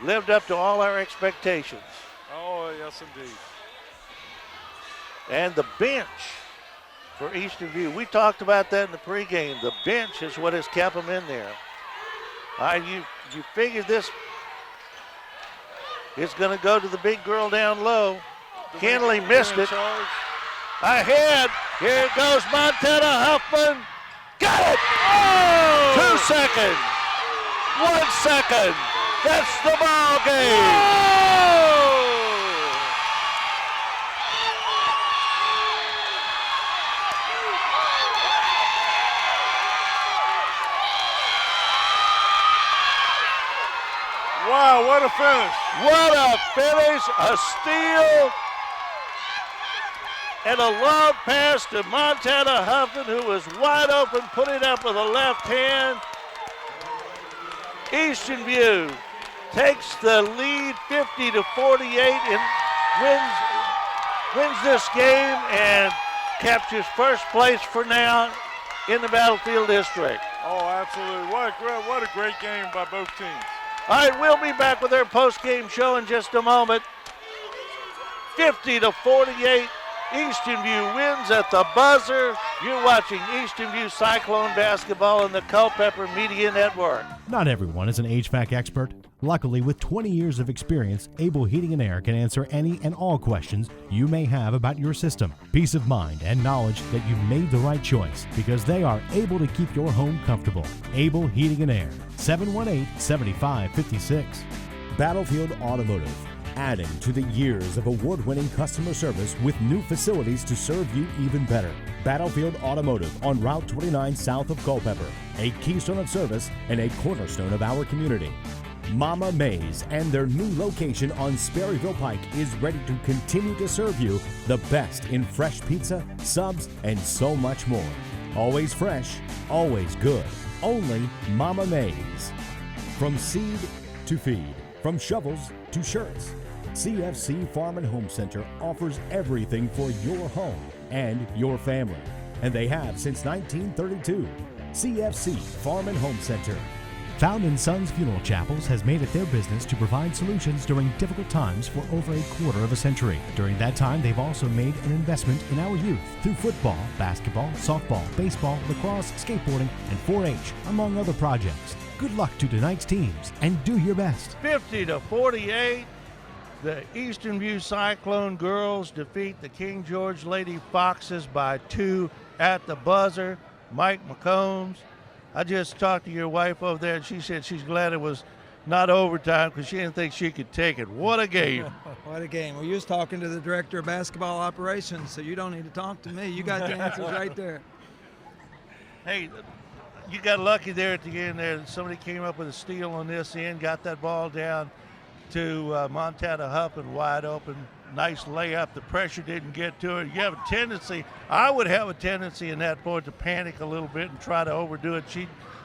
Lived up to all our expectations. Oh, yes, indeed. And the bench for Eastern View. We talked about that in the pregame. The bench is what has kept them in there. You figure this It's going to go to the big girl down low. Kenley missed it. Ahead. Here goes Montana Huffman. Got it! Oh! 2 seconds. 1 second. That's the ball game. Oh! Wow, what a finish. What a finish, a steal, and a long pass to Montana Huffman, who was wide open, put it up with the left hand. Eastern View takes the lead 50-48 and wins this game and captures first place for now in the Battlefield District. Oh, absolutely. What a great game by both teams. All right, we'll be back with our post-game show in just a moment. 50-48, Eastern View wins at the buzzer. You're watching Eastern View Cyclone basketball on the Culpeper Media Network. Not everyone is an HVAC expert. Luckily, with 20 years of experience, Able Heating and Air can answer any and all questions you may have about your system. Peace of mind and knowledge that you've made the right choice because they are able to keep your home comfortable. Able Heating and Air, 718-7556. Battlefield Automotive, adding to the years of award-winning customer service with new facilities to serve you even better. Battlefield Automotive on Route 29 south of Culpeper, a keystone of service and a cornerstone of our community. Mama Mays and their new location on Sperryville Pike is ready to continue to serve you the best in fresh pizza, subs, and so much more. Always fresh, always good. Only Mama Mays. From seed to feed, from shovels to shirts, CFC Farm and Home Center offers everything for your home and your family. And they have since 1932. CFC Farm and Home Center. Found & Sons Funeral Chapels has made it their business to provide solutions during difficult times for over a quarter of a century. During that time, they've also made an investment in our youth through football, basketball, softball, baseball, lacrosse, skateboarding, and 4-H, among other projects. Good luck to tonight's teams, and do your best. 50-48, the Eastern View Cyclone girls defeat the King George Lady Foxes by 2 at the buzzer. Mike McCombs. I just talked to your wife over there, and she said she's glad it was not overtime because she didn't think she could take it. What a game. What a game. Well, you was talking to the director of basketball operations, so you don't need to talk to me. You got the answers right there. Hey, you got lucky there at the end there. Somebody came up with a steal on this end, got that ball down to Montana Huffman wide open. Nice layup. The pressure didn't get to it. You have a tendency, I would have a tendency in that point to panic a little bit and try to overdo it.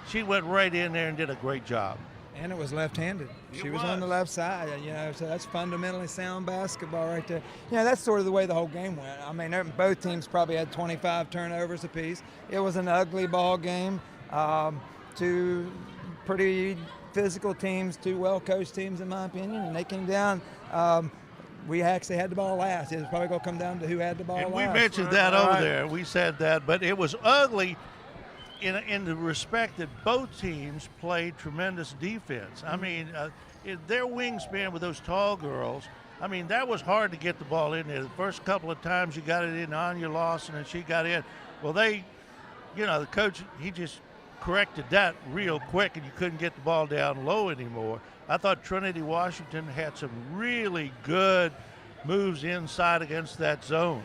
She went right in there and did a great job. And it was left-handed. She was on the left side, so that's fundamentally sound basketball right there. That's sort of the way the whole game went. I mean, both teams probably had 25 turnovers apiece. It was an ugly ball game. Two pretty physical teams, two well-coached teams, in my opinion, and they came down. We actually had the ball last. It was probably going to come down to who had the ball and last. We mentioned that over there. We said that, but it was ugly in the respect that both teams played tremendous defense. I mean, their wingspan with those tall girls, I mean, that was hard to get the ball in there. The first couple of times you got it in, Anya Lawson, and she got in. Well, the coach, he just corrected that real quick, and you couldn't get the ball down low anymore. I thought Trinity Washington had some really good moves inside against that zone.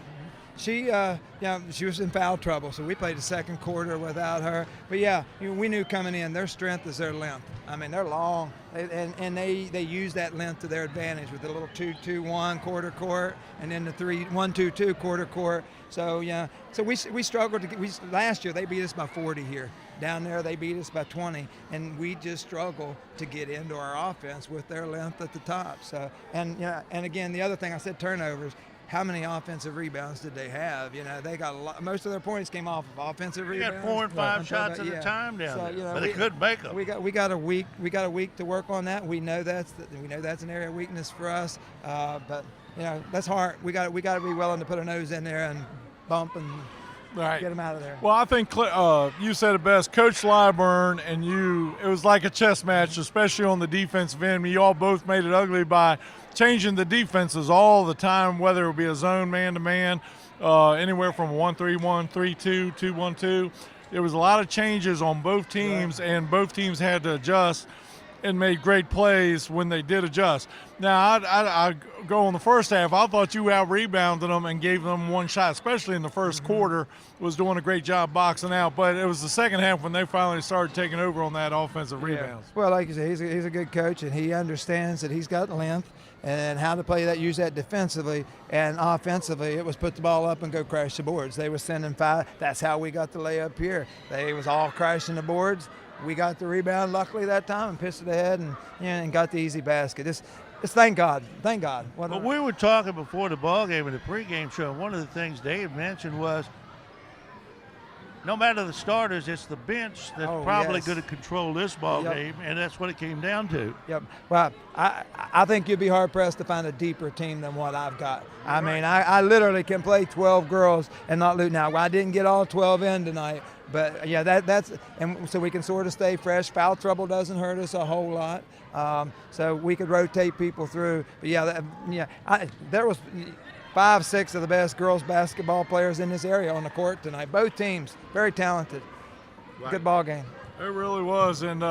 She was in foul trouble, so we played the second quarter without her. But we knew coming in, their strength is their length. I mean, they're long, and they use that length to their advantage with the little 2-2-1 quarter court, and then the 1-2-2 quarter court. So we struggled last year they beat us by 40 here. Down there they beat us by 20, and we just struggle to get into our offense with their length at the top. So and again, the other thing I said, turnovers. How many offensive rebounds did they have? They got a lot. Most of their points came off of offensive rebounds. They got 4 and 5 shots at a time down there, but they couldn't make them. We got a week to work on that. We know that's an area of weakness for us. But that's hard. We got to be willing to put our nose in there and bump and get them out of there. Well, I think you said it best. Coach Lyburn and you, it was like a chess match, especially on the defensive end. You all both made it ugly by changing the defenses all the time, whether it be a zone man-to-man, anywhere from 1-3-1, 3-2, 2-1-2. There was a lot of changes on both teams, and both teams had to adjust and made great plays when they did adjust. Now, I go on the first half. I thought you out-rebounded them and gave them one shot, especially in the first quarter, was doing a great job boxing out. But it was the second half when they finally started taking over on that offensive rebounds. Well, like you said, he's a good coach, and he understands that he's got length and how to play that, use that defensively and offensively. It was put the ball up and go crash the boards. They were sending 5. That's how we got the layup here. They was all crashing the boards. We got the rebound luckily that time and pissed it ahead and got the easy basket. It's thank God. But we were talking before the ball game and the pregame show. One of the things Dave mentioned was, no matter the starters, it's the bench that's probably going to control this ball game, and that's what it came down to. Yep. Well, I think you'd be hard-pressed to find a deeper team than what I've got. I mean, I literally can play 12 girls and not lose. Now, I didn't get all 12 in tonight, but, yeah, that's – and so we can sort of stay fresh. Foul trouble doesn't hurt us a whole lot, so we could rotate people through. But, there was – 5, 6 of the best girls basketball players in this area on the court tonight. Both teams, very talented. Right. Good ball game. It really was, and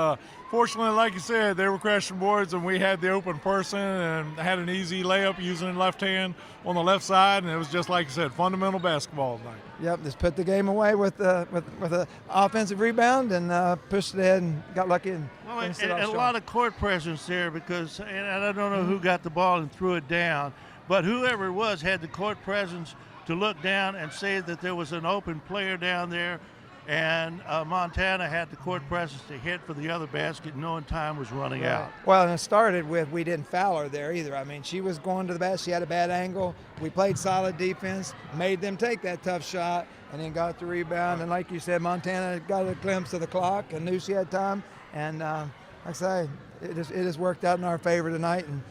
fortunately, like you said, they were crashing boards, and we had the open person and had an easy layup using left hand on the left side, and it was just like you said, fundamental basketball tonight. Yep, just put the game away with an offensive rebound and pushed it ahead and got lucky. And a lot of court presence there because, and I don't know who got the ball and threw it down, but whoever it was had the court presence to look down and say that there was an open player down there, and Montana had the court presence to hit for the other basket knowing time was running out. Well, and it started with we didn't foul her there either. I mean, she was going to the basket. She had a bad angle. We played solid defense, made them take that tough shot, and then got the rebound. And like you said, Montana got a glimpse of the clock and knew she had time. And like I say, it has worked out in our favor tonight, and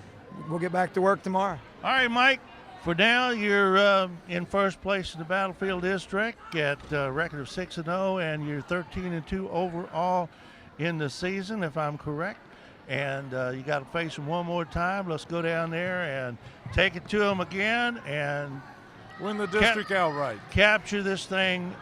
we'll get back to work tomorrow. All right, Mike. For now, you're in first place in the Battlefield District at a record of 6-0, and you're 13-2 overall in the season, if I'm correct. And you got to face them one more time. Let's go down there and take it to them again and win the district outright. Capture this thing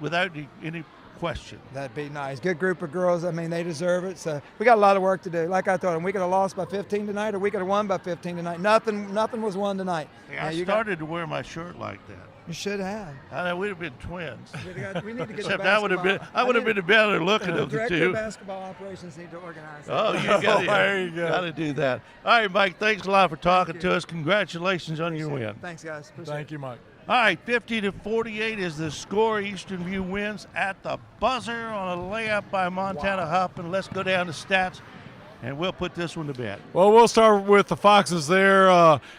without any question. That'd be nice. Good group of girls. I mean, they deserve it. So we got a lot of work to do. Like I told them, we could have lost by 15 tonight, or we could have won by 15 tonight. Nothing was won tonight. Hey, I started to wear my shirt like that. You should have. I know we'd have been twins. We need to get Except I would have been a better looking of the Director two. of basketball operations need to organize that. Oh, you got to do that. All right, Mike. Thanks a lot for talking to us. Congratulations on your win. Thanks, guys. Thank you, Mike. All right, 50-48 is the score. Eastern View wins at the buzzer on a layup by Montana Huffman. Let's go down to stats, and we'll put this one to bed. Well, we'll start with the Foxes there.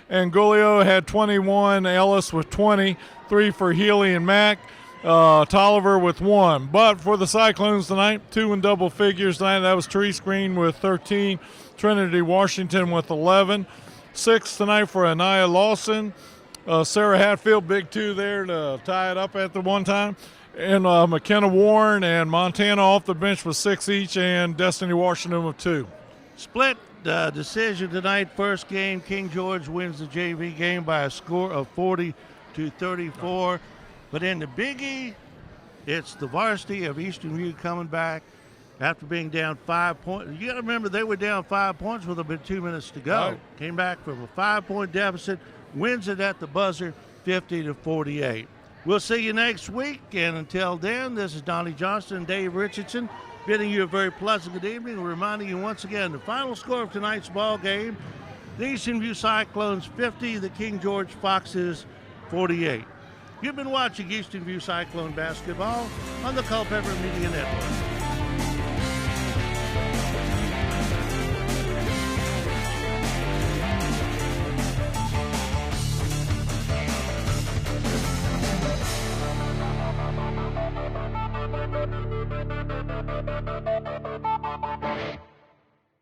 Angulio had 21, Ellis with 20, 3 for Healy and Mack, Tolliver with 1. But for the Cyclones tonight, 2 in double figures tonight. That was Therese Green with 13, Trinity Washington with 11, 6 tonight for Anaya Lawson. Sarah Hatfield, big 2 there to tie it up at the one time. And McKenna Warren and Montana off the bench with 6 each, and Destiny Washington with 2. Split decision tonight. First game, King George wins the JV game by a score of 40-34. But in the Biggie, it's the varsity of Eastern View coming back after being down 5 points. You got to remember they were down 5 points with about 2 minutes to go. Right. Came back from a 5-point deficit. Wins it at the buzzer, 50-48. We'll see you next week, and until then, this is Donnie Johnston and Dave Richardson bidding you a very pleasant good evening, reminding you once again the final score of tonight's ball game, the Eastern View Cyclones 50, the King George Foxes 48. You've been watching Eastern View Cyclone basketball on the Culpeper Media Network.